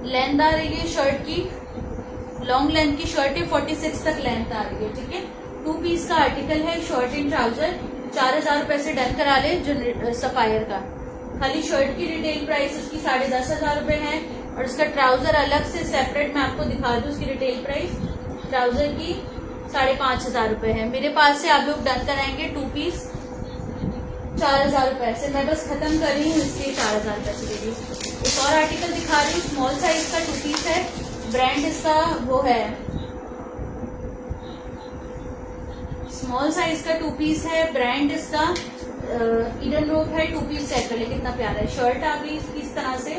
लेंथ आ रही है शर्ट की, लॉन्ग लेंथ की शर्ट है, 46 तक लेंथ आ रही है, ठीक है। 2 पीस का आर्टिकल है, शर्ट एंड ट्राउजर। 4000 रुपए से डन करा ले सफायर का। खाली शर्ट की रिटेल प्राइस इसकी 10,500 रुपए है और इसका ट्राउजर अलग से सेपरेट मैं आपको दिखा दूं, उसकी रिटेल प्राइस ट्राउजर की 5,500 रुपए है। मेरे पास से आप लोग डन कराएंगे 2 पीस 4000 रुपए से। मैं बस खत्म कर रही हूँ, इसलिए 4000 रुपए से दे रही हूँ। एक और आर्टिकल दिखा रही हूँ, स्मॉल साइज का 2 पीस है, ब्रांड इसका वो है, स्मॉल साइज का 2 पीस है, ब्रांड इसका ईडन रोप है। 2 पीस चेक कर ले कितना प्यारा है, शर्ट आ गई इसकी इस तरह से,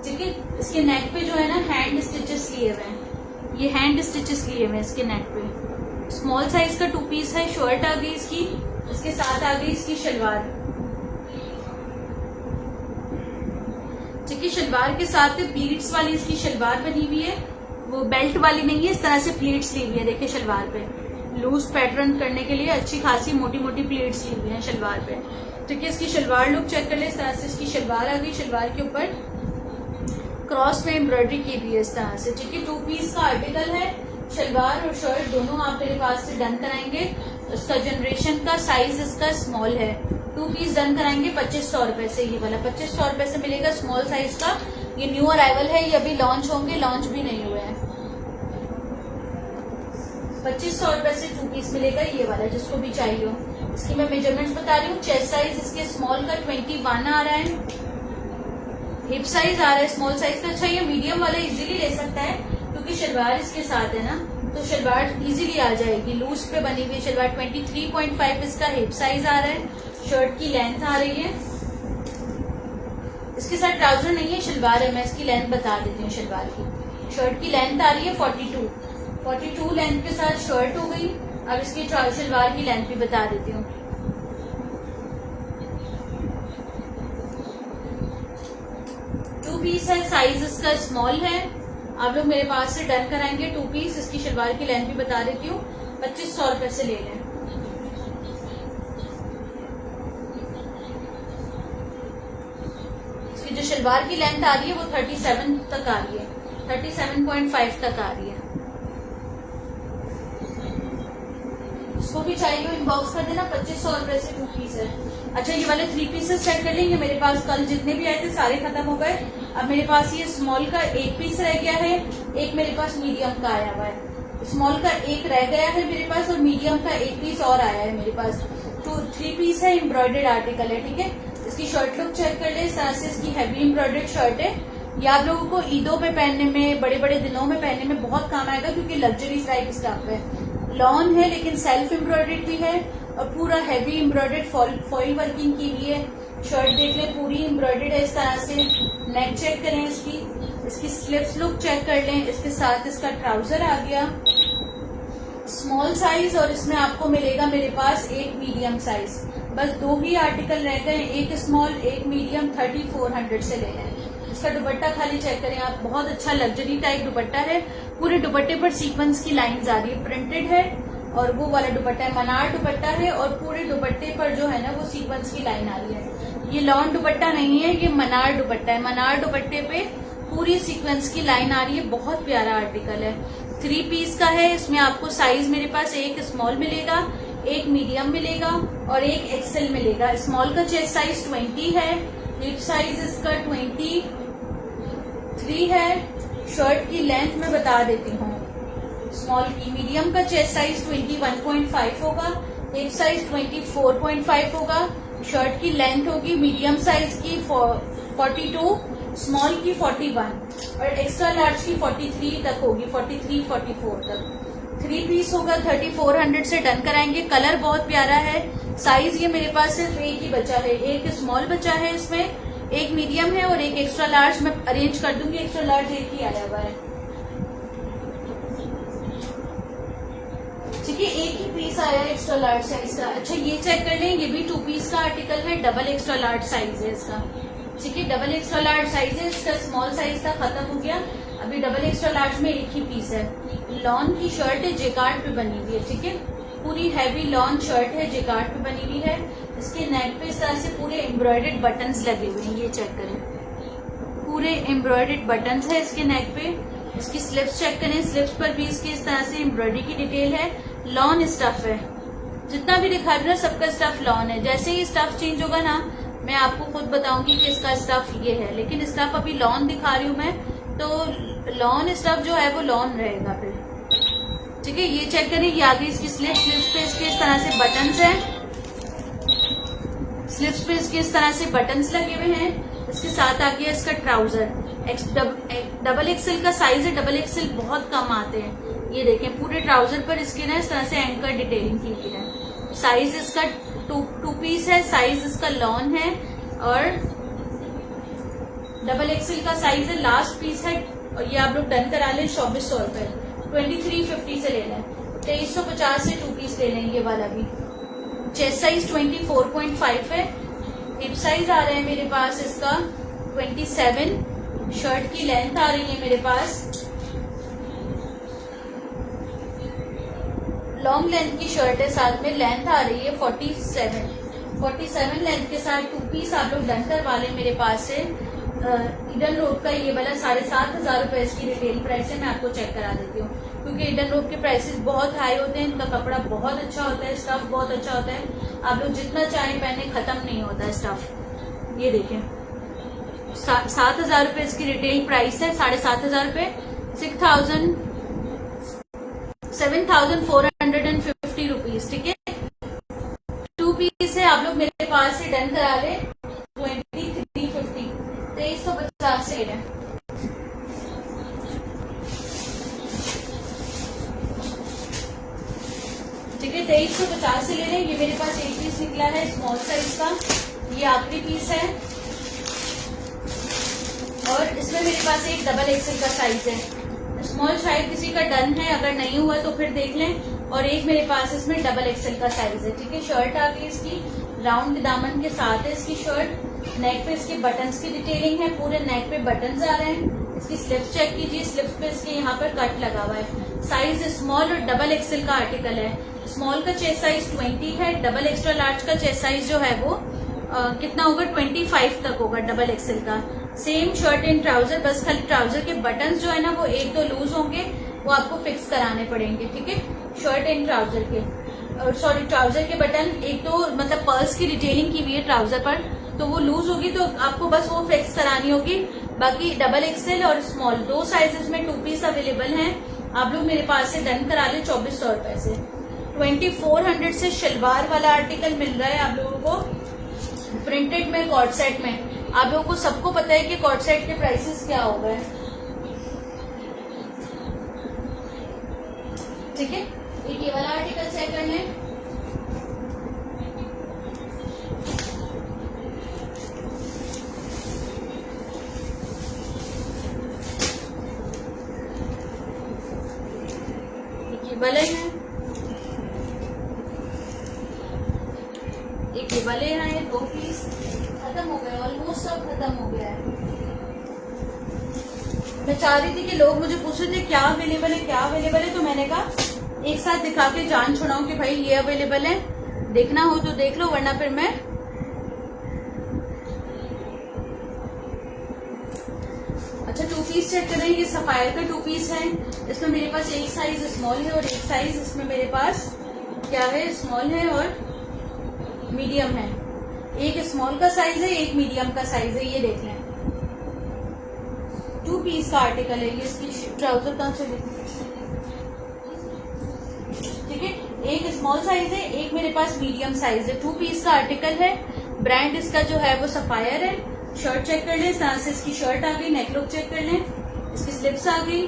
ठीक है। इसके नेक पे जो है ना हैंड स्टिचेस लिए हुए हैं, ये हैंड स्टिचेस लिए हुए हैं इसके नेक पे। स्मॉल साइज का 2 पीस है, शर्ट आ गई इसकी, इसके साथ आ गई इसकी शलवार, ठीक है। शलवार के साथ प्लीट्स वाली इसकी शलवार बनी हुई है, वो बेल्ट वाली नहीं है, इस तरह से प्लीट्स ली हुई है, देखिए शलवार पे लूज पैटर्न करने के लिए अच्छी खासी मोटी मोटी प्लीट्स ली हुई है शलवार पे, ठीक है। इसकी शलवार लुक चेक कर ले, इस तरह से इसकी शलवार आ गई, शलवार के ऊपर क्रॉस में एम्ब्रॉयडरी की हुई है इस तरह से, ठीक है। 2 पीस का आर्टिकल है, शलवार और शर्ट दोनों आप मेरे पास से डन कराएंगे। इसका जनरेशन का साइज इसका स्मॉल है, 2 पीस डन कराएंगे 2500 रुपए से। ये वाला 2500 रुपए से मिलेगा स्मॉल साइज का, ये न्यू अराइवल है, ये अभी लॉन्च होंगे, लॉन्च भी नहीं हुए हैं। 2500 रुपए से 2 पीस मिलेगा ये वाला, जिसको भी चाहिए हो। इसकी मैं मेजरमेंट्स बता रही हूँ, चेस्ट साइज इसके स्मॉल का 21 आ रहा है, हिप साइज आ रहा है स्मॉल साइज का। अच्छा ये मीडियम वाला इजीली ले सकता है क्योंकि शलवार इसके साथ है ना, तो शलवार इजीली आ जाएगी। लूज पे बनी हुई शलवार 23.5 इसका हिप साइज आ रहा है। शर्ट की लेंथ आ रही है, इसके साथ ट्राउजर नहीं है, शलवार है। मैं इसकी लेंथ बता देती हूँ शलवार की। शर्ट की लेंथ आ रही है 42 लेंथ के साथ शर्ट हो गई। अब इसकी शलवार की लेंथ भी बता देती हूँ। टू पीस है, साइज इसका स्मॉल है। आप लोग मेरे पास से डन कराएंगे 2 पीस। इसकी शलवार की लेंथ भी बता देती हूँ, 2500 रुपए से ले लें। इसकी जो शलवार की लेंथ आ रही है वो 37 तक आ रही है, 37.5 तक आ रही है। इसको भी चाहिए इनबॉक्स कर देना, 2500 रुपए से 2 पीस है। अच्छा ये वाले 3 पीसेस चेक कर लेंगे। मेरे पास कल जितने भी आए थे सारे खत्म हो गए। अब मेरे पास ये स्मॉल का 1 पीस रह गया है, एक मेरे पास मीडियम का आया हुआ है। स्मॉल का 1 रह गया है मेरे पास और मीडियम का 1 पीस और आया है मेरे पास। 3 पीस है, एम्ब्रॉयडर्ड आर्टिकल है, ठीक है। इसकी शर्ट लुक चेक कर ले। इस तरह से इसकी हैवी एम्ब्रॉयडर्ड शर्ट है। ये आप लोगों को ईदों में पहनने में, बड़े बड़े दिनों में पहनने में बहुत काम आएगा क्योंकि लग्जरी टाइप स्टफ है। लॉन है लेकिन सेल्फ एम्ब्रॉयडर्ड भी है और पूरा हैवी एम्ब्रॉयडर्ड फॉइल वर्किंग की हुई है। शर्ट देख लें, पूरी एम्ब्रॉयडर्ड है इस तरह से। नेक चेक करें इसकी स्लीव्स लुक चेक कर लें। इसके साथ इसका ट्राउजर आ गया स्मॉल साइज और इसमें आपको मिलेगा मेरे पास एक मीडियम साइज। बस 2 ही आर्टिकल रह गए, एक स्मॉल एक मीडियम। 3400 से ले लें। इसका दुपट्टा खाली चेक करें आप, बहुत अच्छा लग्जरी टाइप दुपट्टा है। पूरे दुपट्टे पर सीक्वेंस की लाइंस आ रही है, प्रिंटेड है। और वो वाला दुपट्टा है, मनार दुपट्टा है और पूरे दुपट्टे पर जो है ना वो सीक्वेंस की लाइन आ रही है। ये लॉन दुपट्टा नहीं है, ये मनार दुपट्टा है। मनार दुपट्टे पे पूरी सीक्वेंस की लाइन आ रही है। बहुत प्यारा आर्टिकल है। 3 पीस का है। इसमें आपको साइज मेरे पास एक स्मॉल मिलेगा, एक मीडियम मिलेगा और एक एक्सेल मिलेगा। स्मॉल का चेस्ट साइज 20 है, हिप साइज इसका 23 है। शर्ट की लेंथ मैं बता देती हूँ स्मॉल की। मीडियम का चेस्ट साइज 21.5 होगा, हिप साइज 24.5 होगा। शर्ट की लेंथ होगी मीडियम साइज की 42, स्मॉल की 41 और एक्स्ट्रा लार्ज की 43 तक होगी, 43-44 तक। 3 पीस होगा, 3400 से डन कराएंगे। कलर बहुत प्यारा है। साइज ये मेरे पास सिर्फ एक ही बचा है, एक स्मॉल बचा है इसमें, एक मीडियम है और एक एक्स्ट्रा लार्ज मैं अरेंज कर दूंगी। एक्स्ट्रा लार्ज एक ही आया हुआ है, ठीक है। एक ही पीस आया है एक्स्ट्रा लार्ज साइज का। अच्छा ये चेक कर लें, ये भी 2 पीस का आर्टिकल है। डबल एक्स्ट्रा लार्ज साइज है इसका, ठीक है। डबल एक्स्ट्रा लार्ज साइज है इसका। स्मॉल साइज था, खत्म हो गया। अभी डबल एक्स्ट्रा लार्ज में एक ही पीस है। लॉन की शर्ट है, जेकार्ड पे बनी हुई है, ठीक है। पूरी हैवी लॉन शर्ट है, जेकार्ड पे बनी हुई है। इसके नेक पे इस तरह से पूरे एम्ब्रॉयडर्ड बटन्स लगे हुए हैं, ये चेक करें। पूरे एम्ब्रॉयडर्ड बटन्स है इसके नेक पे। इसकी स्लीव्स चेक करें, स्लीव्स पर भी इसकी इस तरह से एम्ब्रॉयडरी की डिटेल है। लॉन स्टफ है, जितना भी दिखा रही हूँ सबका स्टफ लॉन है। जैसे ही स्टफ चेंज होगा ना मैं आपको खुद बताऊंगी कि इसका स्टफ ये है, लेकिन स्टफ अभी लॉन दिखा रही हूँ मैं, तो लॉन स्टफ जो है वो लॉन रहेगा फिर, ठीक है। ये चेक करें, ये आगे इसकी स्लीव्स पे इसके इस तरह से बटन्स हैं। स्लीव्स पे इसके इस तरह से बटन्स लगे हुए हैं। इसके साथ आ गया इसका ट्राउजर। डबल एक्सेल का साइज है, डबल एक्सेल बहुत कम आते हैं। ये देखें पूरे ट्राउजर पर इसके ना इस तरह से एंकर डिटेलिंग की हुई है। साइज इसका 2 पीस है, साइज इसका लॉन है और डबल एक्सेल का साइज है। लास्ट पीस है और ये आप लोग डन करा लें 2400 रुपए, 2350 से ले लें। 2350 से 2 पीस ले लें ये वाला भी। चेस्ट साइज 24.5 है। हिप साइज आ रहा है मेरे पास इसका 27। शर्ट की लेंथ आ रही है मेरे पास, लॉन्ग लेंथ की शर्ट है, साथ में लेंथ आ रही है 47 लेंथ के साथ 2 पीस आप लोग डन करवा लें मेरे पास से। ईडन रोड का ये वाला 7500 रुपए इसकी रिटेल प्राइस है। मैं आपको चेक करा देती हूँ क्योंकि ईडन रोड के प्राइसेस बहुत हाई होते हैं। इनका कपड़ा बहुत अच्छा होता है, स्टफ बहुत अच्छा होता है। आप लोग जितना चाहें पहने, खत्म नहीं होता है स्टफ। ये देखें 7000 रुपए इसकी रिटेल प्राइस है, 7500 रुपए, 7,450 रुपीज, ठीक है। 2 पीस है, आप लोग मेरे पास से डन करा ले 2350, 2350 2650 से ले रहे हैं। ये मेरे पास एक पीस निकला है स्मॉल साइज का, ये आखिरी पीस है। और इसमें मेरे पास एक डबल एक्सेल का साइज है। स्मॉल शायद किसी का डन है, अगर नहीं हुआ तो फिर देख लें। और एक मेरे पास इसमें डबल एक्सेल का साइज है। ठीक है, शर्ट आ गई इसकी, राउंड दामन के साथ है इसकी शर्ट। नेक पे इसके बटन्स की डिटेलिंग है, पूरे नेक पे बटन्स आ रहे हैं। इसकी स्लिप्स चेक कीजिए, स्लिप्स पे इसके यहाँ पर कट लगा हुआ है। साइज स्मॉल और डबल एक्सेल का आर्टिकल है। स्मॉल का चेस्ट साइज 20 है, डबल एक्स्ट्रा लार्ज का चेस्ट साइज जो है वो कितना होगा 25 तक होगा डबल एक्सेल का। सेम शर्ट एंड ट्राउजर, बस खाली ट्राउजर के बटन्स जो है ना वो एक दो लूज होंगे, वो आपको फिक्स कराने पड़ेंगे। ठीक है, शर्ट एंड ट्राउजर के, सॉरी ट्राउजर के बटन एक दो मतलब पर्ल्स की डिटेलिंग की हुई है ट्राउजर पर, तो वो लूज होगी तो आपको बस वो फिक्स करानी होगी। बाकी डबल एक्सेल और स्मॉल दो साइजेस में 2 पीस अवेलेबल हैं। आप लोग मेरे पास से डन करा ले 2400 रुपए से। 2400 से शलवार वाला आर्टिकल मिल रहा है आप लोगों को प्रिंटेड में, कॉर्ड सेट में। आप लोगों को सबको पता है कि कॉर्ड सेट के प्राइसेस क्या हो गए। ठीक है, एक ये वाला आर्टिकल चेक कर लें। ये वाले हैं, एक ये वाले हैं, ये 2 पीस खत्म हो गए, ऑलमोस्ट सब खत्म हो गया है। मैं चाह रही थी कि लोग मुझे पूछ रहे थे क्या अवेलेबल है, क्या अवेलेबल है, तो मैंने कहा एक साथ दिखा के जान छुड़ाऊं कि भाई ये अवेलेबल है, देखना हो तो देख लो, वरना फिर मैं अच्छा 2 पीस चेक करें। ये सफायर का 2 पीस है। इसमें मेरे पास एक साइज स्मॉल है और एक साइज इसमें मेरे पास क्या है, स्मॉल है और मीडियम है। एक स्मॉल का साइज है, एक मीडियम का साइज है, ये देख लें। 2 पीस का आर्टिकल है ये। इसकी ट्राउजर कहाँ से देखी, ठीक है, एक स्मॉल साइज है, एक मेरे पास मीडियम साइज है। 2 पीस का आर्टिकल है। ब्रांड इसका जो है वो सफायर है। शर्ट चेक कर लें, इस तरह से इसकी शर्ट आ गई। नेकलुक चेक कर लें, इसकी स्लिप्स आ गई,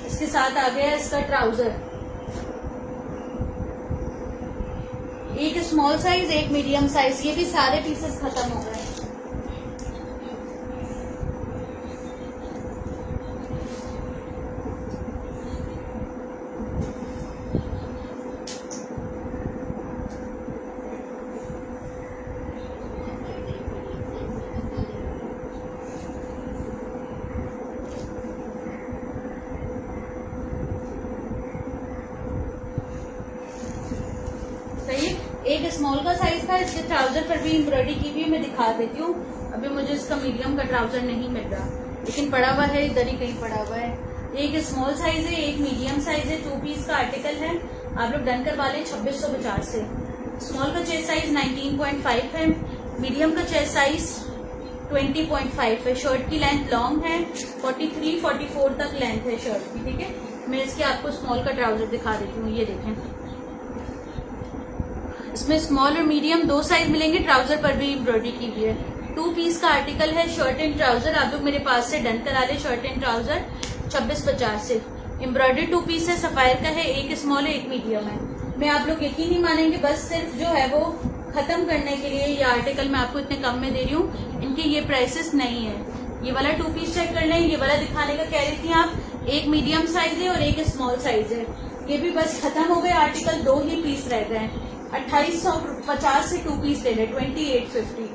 इसके साथ आ गया इसका ट्राउजर। एक स्मॉल साइज, एक मीडियम साइज, ये भी सारे पीसेस खत्म हो गए। एक स्मॉल का साइज था, इसके ट्राउजर पर भी एम्ब्रॉयडरी की हुई, मैं दिखा देती हूँ। अभी मुझे इसका मीडियम का ट्राउजर नहीं मिल रहा, लेकिन पड़ा हुआ है इधर ही कहीं पड़ा हुआ है। एक स्मॉल साइज है, एक मीडियम साइज है। 2 पीस का आर्टिकल है। आप लोग डन करवा लें 2650 से। स्मॉल का चेस्ट साइज 19.5 है, मीडियम का चेस्ट साइज 20.5 है। शर्ट की लेंथ लॉन्ग है, 43-44 तक लेंथ है शर्ट की। ठीक है, मैं इसके आपको स्मॉल का ट्राउजर दिखा देती हूँ, ये देखें। इसमें स्मॉल और मीडियम 2 साइज मिलेंगे, ट्राउजर पर भी एम्ब्रॉयडरी की हुई है। 2 पीस का आर्टिकल है, शर्ट एंड ट्राउजर। आप लोग मेरे पास से डन करा ले शर्ट एंड ट्राउजर 2650 से। एम्ब्रॉयडरी 2 पीस है, सफायर का है, एक स्मॉल है, एक मीडियम है। मैं आप लोग यकीन नहीं मानेंगे, बस सिर्फ जो है वो खत्म करने के लिए ये आर्टिकल मैं आपको इतने कम में दे रही हूँ। इनके ये प्राइसेस नहीं है। ये वाला 2 पीस चेक कर लें, ये वाला दिखाने का कह रही थी आप। एक मीडियम साइज है और एक स्मॉल साइज है। ये भी बस खत्म हो गए आर्टिकल, 2 ही पीस रह गए। 2850 से 2 पीस ले ले, 2850।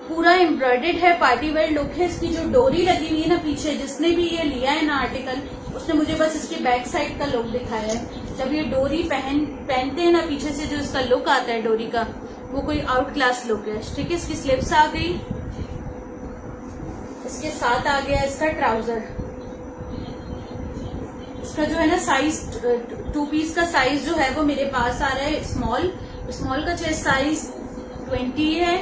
पूरा एम्ब्रॉयडेड है, पार्टी वेयर लुक है। इसकी जो डोरी लगी हुई है ना पीछे, जिसने भी ये लिया है ना आर्टिकल, उसने मुझे बस इसके बैक साइड का लुक दिखाया है। जब ये डोरी पहनते हैं ना पीछे से, जो इसका लुक आता है डोरी का, वो कोई आउट क्लास लुक है। ठीक है, इसकी स्लिप्स आ गई, इसके साथ आ गया इसका ट्राउजर। इसका जो है ना साइज, 2 पीस का साइज जो है वो मेरे पास आ रहा है स्मॉल। स्मॉल का चेस्ट साइज 20 है,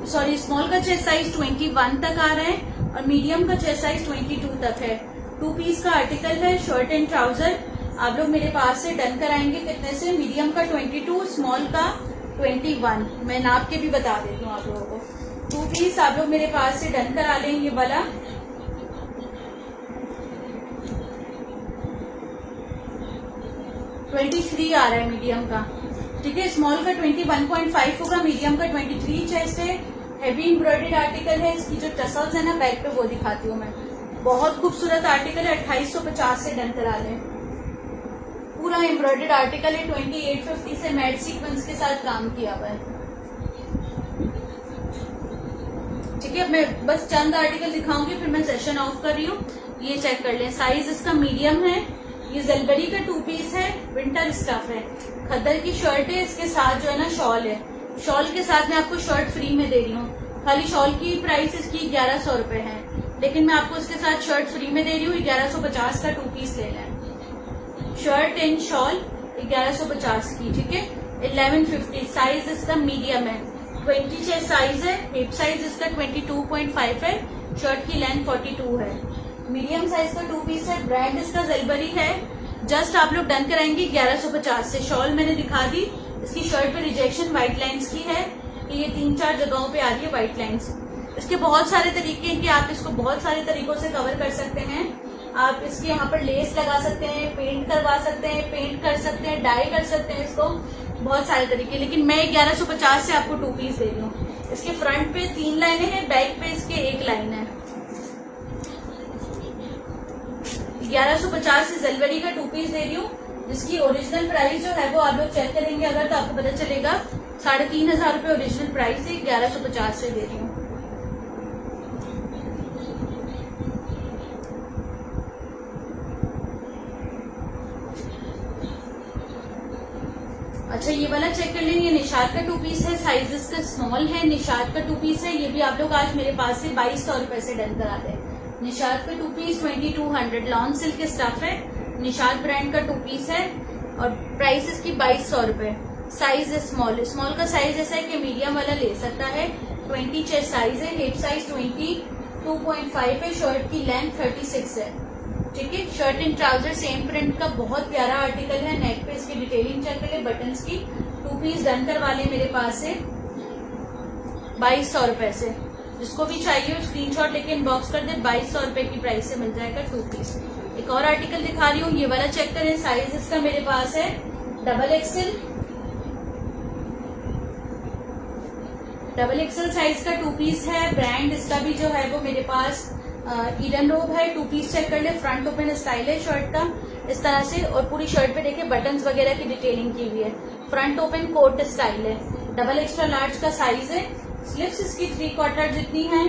सॉरी स्मॉल का चेस्ट साइज 21 तक आ रहा है और मीडियम का चेस्ट साइज 22 तक है। 2 पीस का आर्टिकल है, शर्ट एंड ट्राउजर। आप लोग मेरे पास से डन कराएंगे कितने से? मीडियम का 22, स्मॉल का 21। मैं नाप के भी बता देती हूँ आप लोगों को। 2 पीस आप लोग मेरे पास से डन करा लें ये वाला। 23 आ रहा है मीडियम का, ठीक है। स्मॉल का 21.5 होगा, मीडियम का 23 चेस्ट है। हैवी एम्ब्रॉयडर्ड आर्टिकल है। इसकी जो टसल्स है ना बैक पे, वो दिखाती हूँ मैं। बहुत खूबसूरत आर्टिकल है, 2850 से डन करा लें। पूरा एम्ब्रॉयडर्ड आर्टिकल है, 2850 से मैट सीक्वेंस के साथ काम किया हुआ है, ठीक है। मैं बस चंद आर्टिकल दिखाऊंगी, फिर मैं सेशन ऑफ कर रही हूँ। ये चेक कर लें, साइज इसका मीडियम है। ये जलबरी का 2 पीस है, विंटर स्टफ है, खद्दर की शर्ट है। इसके साथ जो है ना शॉल है, शॉल के साथ मैं आपको शर्ट फ्री में दे रही हूँ। खाली शॉल की प्राइस इसकी 1100 रुपए है, लेकिन मैं आपको इसके साथ शर्ट फ्री में दे रही हूँ। 1150 का 2 पीस ले लें, शर्ट एंड शॉल 1150 की, ठीक है। 1150 साइज इसका मीडियम है, 20 साइज है। हिप साइज इसका 22.5 है, शर्ट की लेंथ 42 है। मीडियम साइज का 2 पीस है, ब्रांड इसका जलबरी है। जस्ट आप लोग डन कराएंगे 1150 से। शॉल मैंने दिखा दी। इसकी शर्ट पे रिजेक्शन व्हाइट लाइंस की है कि ये 3-4 जगहों पे आ रही है व्हाइट लाइंस। इसके बहुत सारे तरीके हैं कि आप इसको बहुत सारे तरीकों से कवर कर सकते हैं। आप इसके यहाँ पर लेस लगा सकते हैं, पेंट करवा सकते हैं, पेंट कर सकते हैं, डाई कर सकते हैं इसको, बहुत सारे तरीके। लेकिन मैं 1150 से आपको 2 पीस दे रही हूँ। इसके फ्रंट पे 3 लाइनें हैं, बैक पे इसके 1 लाइन है। 1150 से जलबरी का 2 पीस दे रही हूँ, जिसकी ओरिजिनल प्राइस जो है वो आप लोग चेक करेंगे अगर तो आपको पता चलेगा 3500 रुपए ओरिजिनल प्राइस है। 1150 से दे रही हूँ। अच्छा, ये वाला चेक कर लेंगे। निशात का 2 पीस है, साइज इसका स्मॉल है। निशात का 2 पीस है, ये भी आप लोग आज मेरे पास से 2200 रुपए से डन करा दें। निशात का 2 पीस 2200 लॉन सिल्क स्टफ है। निशात ब्रांड का 2 पीस है और प्राइस इसकी 2200 रुपए। साइज है स्मॉल। स्मॉल का साइज ऐसा है कि मीडियम वाला ले सकता है। 20 चेस्ट साइज है, हिप साइज 22.5 है, शर्ट की लेंथ 36 है, ठीक है। Shirt and trouser same print का बहुत प्यारा आर्टिकल है। नेक पे इसकी डिटेलिंग चेक करें, बटन्स की 2 पीस डन करवा लें मेरे पास से 2200 रुपए से। जिसको भी चाहिए स्क्रीनशॉट लेके इनबॉक्स कर दे, 2200 रुपए की प्राइस से मिल जाएगा 2 पीस। एक और आर्टिकल दिखा रही हूँ, ये वाला चेक करें। साइज इसका मेरे पास है डबल एक्सल साइज का 2 पीस है। ब्रांड इसका भी जो है वो मेरे पास ईडन रोब है। 2 पीस चेक कर ले, फ्रंट ओपन स्टाइल है शर्ट का इस तरह से, और पूरी शर्ट पे देखिए बटन्स वगैरह की डिटेलिंग की हुई है। फ्रंट ओपन कोट स्टाइल है, डबल एक्स्ट्रा लार्ज का साइज है। स्लीव्स इसकी 3/4 जितनी है,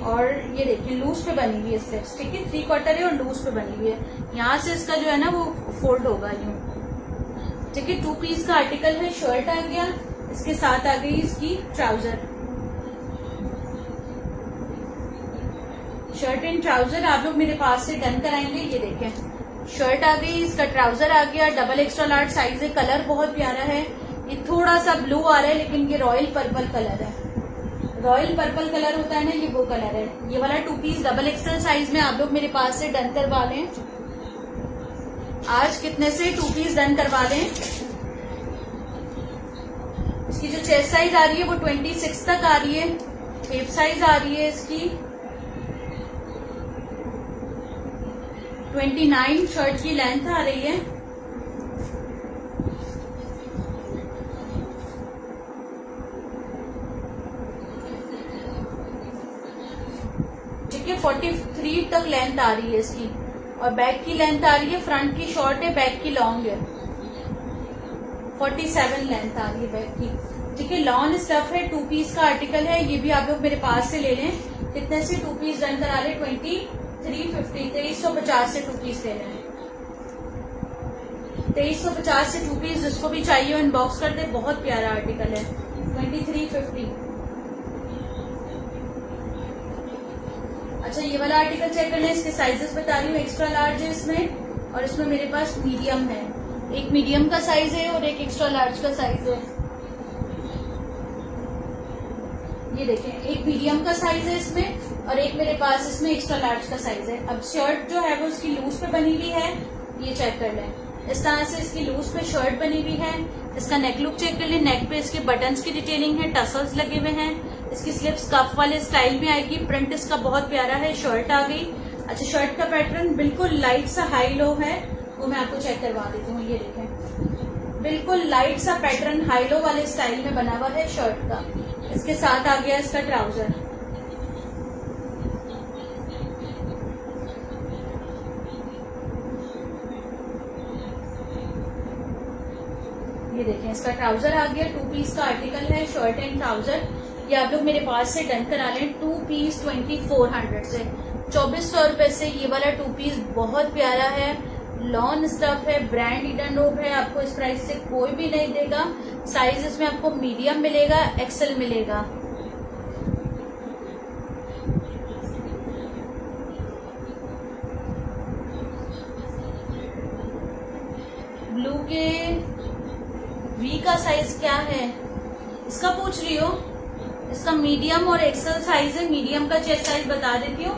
और ये देखिए लूज पे बनी हुई है स्लीव्स, ठीक है। 3/4 है और लूज पे बनी हुई है। यहाँ से इसका जो है ना वो फोल्ड होगा यूं, ठीक है। 2 पीस का आर्टिकल है। शर्ट आ गया, इसके साथ आ गई इसकी ट्राउजर। शर्ट एंड ट्राउजर आप लोग मेरे पास से डन कराएंगे। ये देखें, शर्ट आ गई, इसका ट्राउजर आ गया, डबल एक्स्ट्रा लार्ज साइज है। कलर बहुत प्यारा है। ये थोड़ा सा ब्लू आ रहा है, लेकिन ये रॉयल पर्पल कलर है। रॉयल पर्पल कलर होता है ना, ये वो कलर है। ये वाला 2 पीस डबल एक्सल साइज में आप लोग मेरे पास से डन करवा लें। आज कितने से 2 पीस डन करवा लें। इसकी जो चेस्ट साइज आ रही है वो 26 तक आ रही है। हिप साइज आ रही है इसकी 29। शर्ट की लेंथ आ रही है ठीक है, 43 तक लेंथ आ रही है इसकी, और बैक की लेंथ आ रही है, फ्रंट की शॉर्ट है, बैक की लॉन्ग है। 47 लेंथ आ रही है बैक की, ठीक है। लॉन स्टफ है, 2 पीस का आर्टिकल है। ये भी आप लोग मेरे पास से ले लें। कितने से 2 पीस डन करा ले, 2350 2350 से 2 पीस ले लें। 2350 से 2 पीस जिसको भी चाहिए इनबॉक्स कर दे। बहुत प्यारा आर्टिकल है, 2350। अच्छा, ये वाला आर्टिकल चेक कर लें। इसके साइजेस बता रही हूँ, एक्स्ट्रा लार्ज है इसमें, और इसमें मेरे पास मीडियम है। एक मीडियम का साइज है और एक एक्स्ट्रा लार्ज का साइज है। ये देखें, एक मीडियम का साइज है इसमें, और एक मेरे पास इसमें एक्स्ट्रा लार्ज का साइज है। अब शर्ट जो है वो इसकी लूज पे बनी हुई है, ये चेक कर लें। इस तरह से इसकी लूज पे शर्ट बनी हुई है। इसका नेक लुक चेक कर लें। नेक पे इसके बटन्स की डिटेलिंग है, टसल्स लगे हुए हैं। इसकी स्लिप्स कफ वाले स्टाइल में आएगी। प्रिंट इसका बहुत प्यारा है। शर्ट आ गई। अच्छा, शर्ट का पैटर्न बिल्कुल लाइट सा हाई लो है, वो मैं आपको चेक करवा देती हूँ। ये देखें, बिल्कुल लाइट सा पैटर्न हाईलो वाले स्टाइल में बना हुआ है शर्ट का। इसके साथ आ गया इसका ट्राउजर। ये देखें इसका ट्राउजर आ गया। 2 पीस का आर्टिकल है, शर्ट एंड ट्राउजर। ये आप लोग मेरे पास से डन करा लें। 2 पीस 2400 से, 2400 रुपए से ये वाला 2 पीस बहुत प्यारा है। लॉन स्टफ है, ब्रांड ईडन रोब है। आपको इस प्राइस से कोई भी नहीं देगा। साइज इसमें आपको मीडियम मिलेगा, एक्सेल मिलेगा। ब्लू के वी का साइज क्या है इसका पूछ रही हो? इसका मीडियम और एक्सेल साइज है। मीडियम का चेस्ट साइज बता देती हूँ,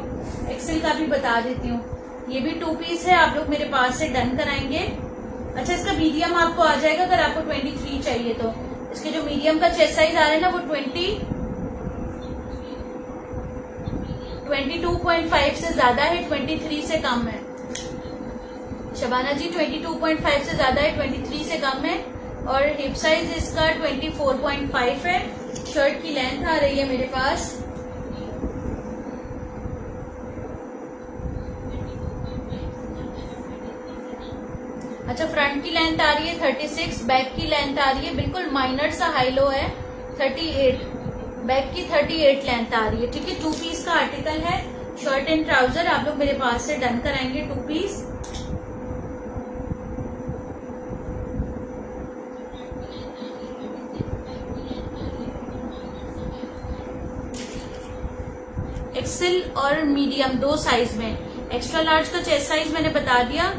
एक्सेल का भी बता देती हूँ। ये भी 2 पीस है, आप लोग मेरे पास से डन कराएंगे। अच्छा, इसका मीडियम आपको आ जाएगा अगर आपको 23 चाहिए तो। इसके जो मीडियम का चेस्ट साइज आ रहा है ना वो 22.5 से ज्यादा है, 23 से कम है। शबाना जी 22.5 से ज्यादा है, 23 से कम है। और हिप साइज इसका 24.5 है। शर्ट की लेंथ आ रही है मेरे पास अच्छा, फ्रंट की लेंथ आ रही है 36, बैक की लेंथ आ रही है बिल्कुल माइनर सा हाई लो है 38, बैक की 38 लेंथ आ रही है। ठीक है, 2 पीस का आर्टिकल है, शर्ट एंड ट्राउजर। आप लोग मेरे पास से डन कराएंगे 2 पीस। एक्सेल और मीडियम 2 साइज में। एक्स्ट्रा लार्ज का चेस्ट साइज मैंने बता दिया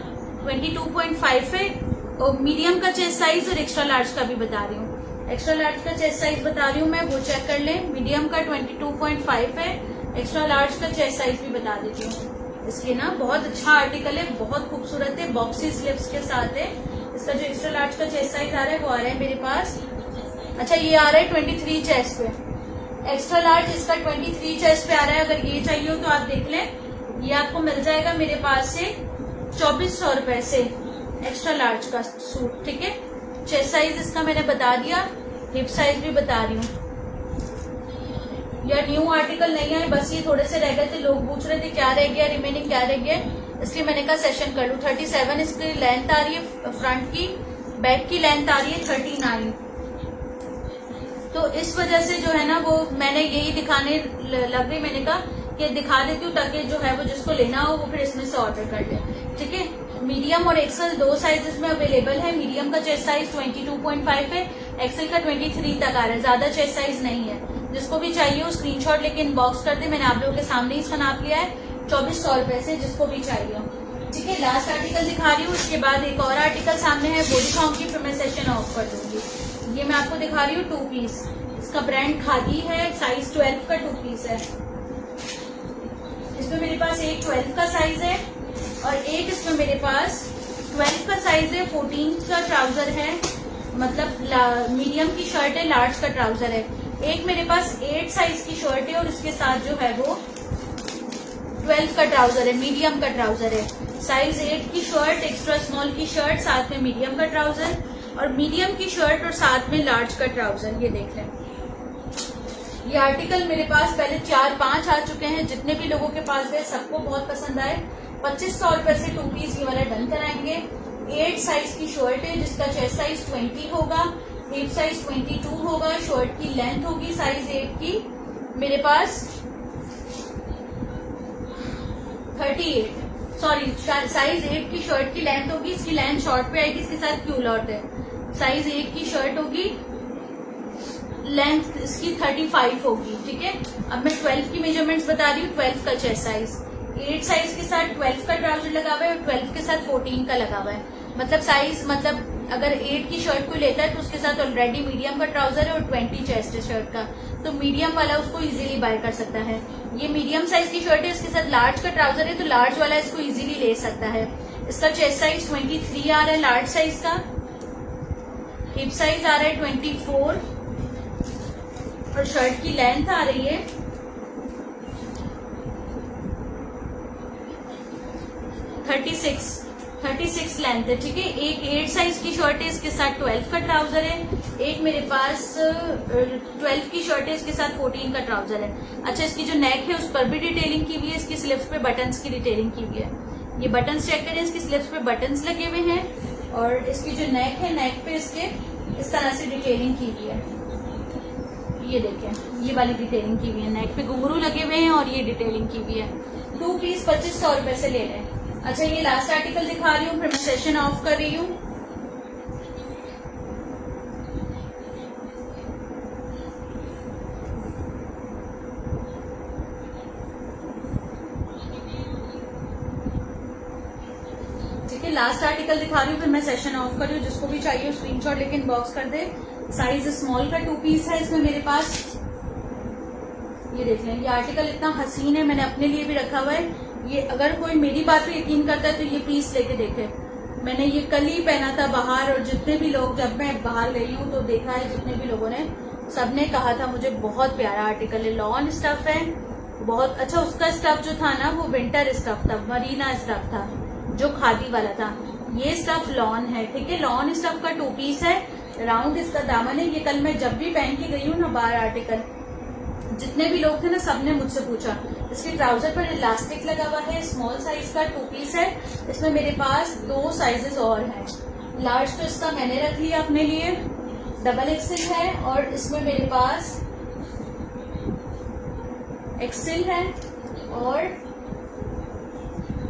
22.5 है, और मीडियम का चेस्ट साइज और एक्स्ट्रा लार्ज का भी बता रही हूँ। एक्स्ट्रा लार्ज का चेस्ट साइज बता रही हूँ मैं, वो चेक कर लें। मीडियम का 22.5 है, एक्स्ट्रा लार्ज का चेस्ट साइज भी बता देती हूँ। इसके ना बहुत अच्छा आर्टिकल है, बहुत खूबसूरत है, बॉक्सी स्लीव्स के साथ है। इसका जो एक्स्ट्रा लार्ज का चेस्ट साइज आ रहा है वो आ रहा है मेरे पास। अच्छा, ये आ रहा है 23 चेस्ट पे। एक्स्ट्रा लार्ज इसका 23 चेस्ट पे आ रहा है। अगर ये चाहिए हो तो आप देख लें, ये आपको मिल जाएगा मेरे पास से 2400 रुपए से, एक्स्ट्रा लार्ज का सूट। ठीक है, चेस्ट साइज इसका मैंने बता दिया, हिप साइज भी बता रही हूँ। यार न्यू आर्टिकल नहीं आए, बस ये थोड़े से रह गए थे, लोग पूछ रहे थे क्या रह गया, रिमेनिंग क्या रह गया, इसलिए मैंने कहा सेशन कर लूँ। 37 इसकी लेंथ आ रही है फ्रंट की, बैक की लेंथ आ रही है 39। तो इस वजह से जो है ना वो मैंने यही दिखाने लग गई। मैंने कहा कि दिखा देती हूँ ताकि जो है वो जिसको लेना हो वो फिर इसमें से ऑर्डर कर ले। ठीक है, मीडियम और एक्सेल 2 साइजेस में अवेलेबल है। मीडियम का चेस्ट साइज 22.5 है, एक्सेल का 23 तक आ रहा है, ज्यादा चेस्ट साइज नहीं है। जिसको भी चाहिए वो स्क्रीनशॉट लेके इनबॉक्स कर दे। मैंने आप लोगों के सामने ही इसका नाप लिया है 2400 रुपए से, जिसको भी चाहिए। ठीक है, लास्ट आर्टिकल दिखा रही हूँ, उसके बाद एक और आर्टिकल सामने है वो दिखाऊंगी, फिर मैं सेशन ऑफ कर दूंगी। ये मैं आपको दिखा रही हूँ 2 पीस। इसका ब्रांड खादी है, साइज 12 का 2 पीस है। इसमें मेरे पास एक 12 का साइज है और एक इसमें मेरे पास 12 का साइज है, 14 का ट्राउजर है, मतलब मीडियम की शर्ट है, लार्ज का ट्राउजर है। एक मेरे पास 8 साइज की शर्ट है और उसके साथ जो है वो 12 का ट्राउजर है, मीडियम का ट्राउजर है। साइज 8 की शर्ट, एक्स्ट्रा स्मॉल की शर्ट, साथ में मीडियम का ट्राउजर, और मीडियम की शर्ट और साथ में लार्ज का ट्राउजर। ये देख लें, ये आर्टिकल मेरे पास पहले 4-5 आ चुके हैं। जितने भी लोगों के पास गए सबको बहुत पसंद आए। 2500 रुपए से 2 पीस ये वाला डन कराएंगे। 8 साइज की शर्ट है जिसका चेस्ट साइज 20 होगा, हिप साइज 22 होगा, शर्ट की लेंथ होगी साइज 8 की मेरे पास 38, सॉरी साइज 8 की शर्ट की लेंथ होगी, इसकी लेंथ शॉर्ट पे आएगी, इसके साथ क्यूलॉट है। साइज 8 की शर्ट होगी, लेंथ इसकी 35 होगी। ठीक है, अब मैं 12 की मेजरमेंट्स बता रही हूँ। 12 का चेस्ट साइज, 8 साइज के साथ 12 का ट्राउजर लगा हुआ है और 12 के साथ 14 का लगा हुआ है। मतलब साइज, मतलब अगर 8 की शर्ट कोई लेता है तो उसके साथ ऑलरेडी मीडियम का ट्राउजर है और 20 चेस्ट है शर्ट का, तो मीडियम वाला उसको इजीली बाय कर सकता है। ये मीडियम साइज की शर्ट है, इसके साथ लार्ज का ट्राउजर है, तो लार्ज वाला इसको इजीली ले सकता है। इसका चेस्ट साइज 23 आ रहा है लार्ज साइज का, हिप साइज आ रहा है 24 और शर्ट की लेंथ आ रही है 36। 36 लेंथ है, ठीक है। एक 8 साइज की शर्ट है, इसके साथ 12 का ट्राउजर है। एक मेरे पास 12 की शर्ट है, इसके साथ 14 का ट्राउजर है। अच्छा, इसकी जो नेक है उस पर भी डिटेलिंग की हुई है, इसकी स्लीव्स पे बटन्स की डिटेलिंग की हुई है। ये बटन्स चेक करें, इसकी स्लीव्स पे बटन्स लगे हुए हैं और इसकी जो नेक है, नेक पे इसके इस तरह से डिटेलिंग की हुई है। ये देखें, ये वाली डिटेलिंग की हुई है, नेक पे घुंघरू लगे हुए हैं और ये डिटेलिंग की हुई है। 2 पीस 2500 रुपए से ले लें। अच्छा, ये लास्ट आर्टिकल दिखा रही हूँ, फिर मैं सेशन ऑफ कर रही हूँ। ठीक है, लास्ट आर्टिकल दिखा रही हूँ, फिर मैं सेशन ऑफ कर रही हूँ। जिसको भी चाहिए स्क्रीनशॉट लेके इनबॉक्स कर दे। साइज स्मॉल का 2 पीस है इसमें मेरे पास। ये देख लें, ये आर्टिकल इतना हसीन है, मैंने अपने लिए भी रखा हुआ है। ये अगर कोई मेरी बात पे यकीन करता है तो ये पीस लेके देखे। मैंने ये कल ही पहना था बाहर, और जितने भी लोग, जब मैं बाहर गई हूँ तो देखा है, जितने भी लोगों ने, सबने कहा था मुझे बहुत प्यारा आर्टिकल है। लॉन स्टफ है, बहुत अच्छा। उसका स्टफ जो था ना वो विंटर स्टफ था, मरीना स्टफ था, जो खादी वाला था। ये स्टफ लॉन है, ठीक है। लॉन स्टफ का 2 पीस है, राउंड इसका दामन है। ये कल मैं जब भी पहन के गई हूँ ना बाहर आर्टिकल, जितने भी लोग थे ना सबने मुझसे पूछा। इसके ट्राउजर पर इलास्टिक लगा हुआ है, स्मॉल साइज का 2 पीस है। इसमें मेरे पास 2 साइजेस और हैं। लार्ज तो इसका मैंने रख लिया अपने लिए, डबल एक्सेल है, और इसमें मेरे पास एक्सेल है और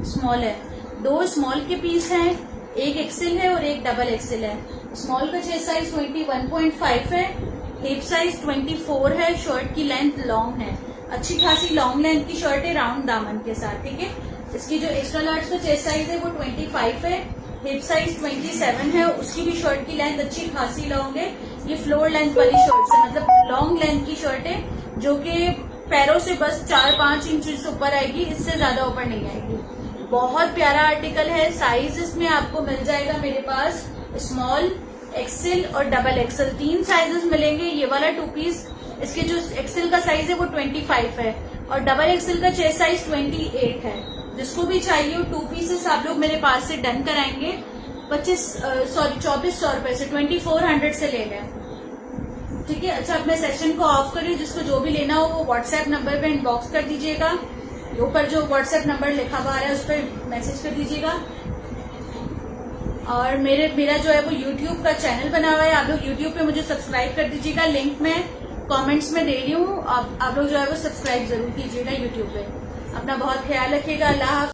स्मॉल है। 2 स्मॉल के पीस हैं, एक एक्सेल है और एक डबल एक्सेल है। स्मॉल का चेस्ट साइज 21.5 है, हिप साइज 24 है, शर्ट की लेंथ लॉन्ग है, अच्छी खासी लॉन्ग लेंथ की शर्ट है राउंड दामन के साथ, ठीक है। इसकी जो एक्स्ट्रा लार्ज का चेस्ट साइज है वो 25 है, हिप साइज 27 है, उसकी भी शर्ट की लेंथ अच्छी खासी लॉन्ग है। ये फ्लोर लेंथ वाली शर्ट है, मतलब लॉन्ग लेंथ की शर्ट है, जो कि पैरों से बस 4-5 इंच ऊपर आएगी, इससे ज्यादा ऊपर नहीं आएगी। बहुत प्यारा आर्टिकल है। साइज इसमें आपको मिल जाएगा मेरे पास स्मॉल, एक्सेल और डबल एक्सेल, 3 साइजेस मिलेंगे। ये वाला 2 पीस, इसके जो एक्सेल का साइज है वो 25 है और डबल एक्सेल का चेस्ट साइज 28 है। जिसको भी चाहिए वो 2 पीसेस आप लोग मेरे पास से डन कराएंगे 2400 रुपए से, 2400 से ले लें, ठीक है। अच्छा, अब मैं सेशन को ऑफ कर रही हूँ। जिसको जो भी लेना हो वो व्हाट्सएप नंबर पे इनबॉक्स कर दीजिएगा। ऊपर जो व्हाट्सएप नंबर लिखा हुआ है उस पर मैसेज कर दीजिएगा। और मेरा जो है वो यूट्यूब का चैनल बना हुआ है, आप लोग यूट्यूब पे मुझे सब्सक्राइब कर दीजिएगा। लिंक मैं कमेंट्स में दे रही हूँ, आप लोग जो है वो सब्सक्राइब जरूर कीजिएगा यूट्यूब पे। अपना बहुत ख्याल रखिएगा। अल्लाह हाफ़िज़।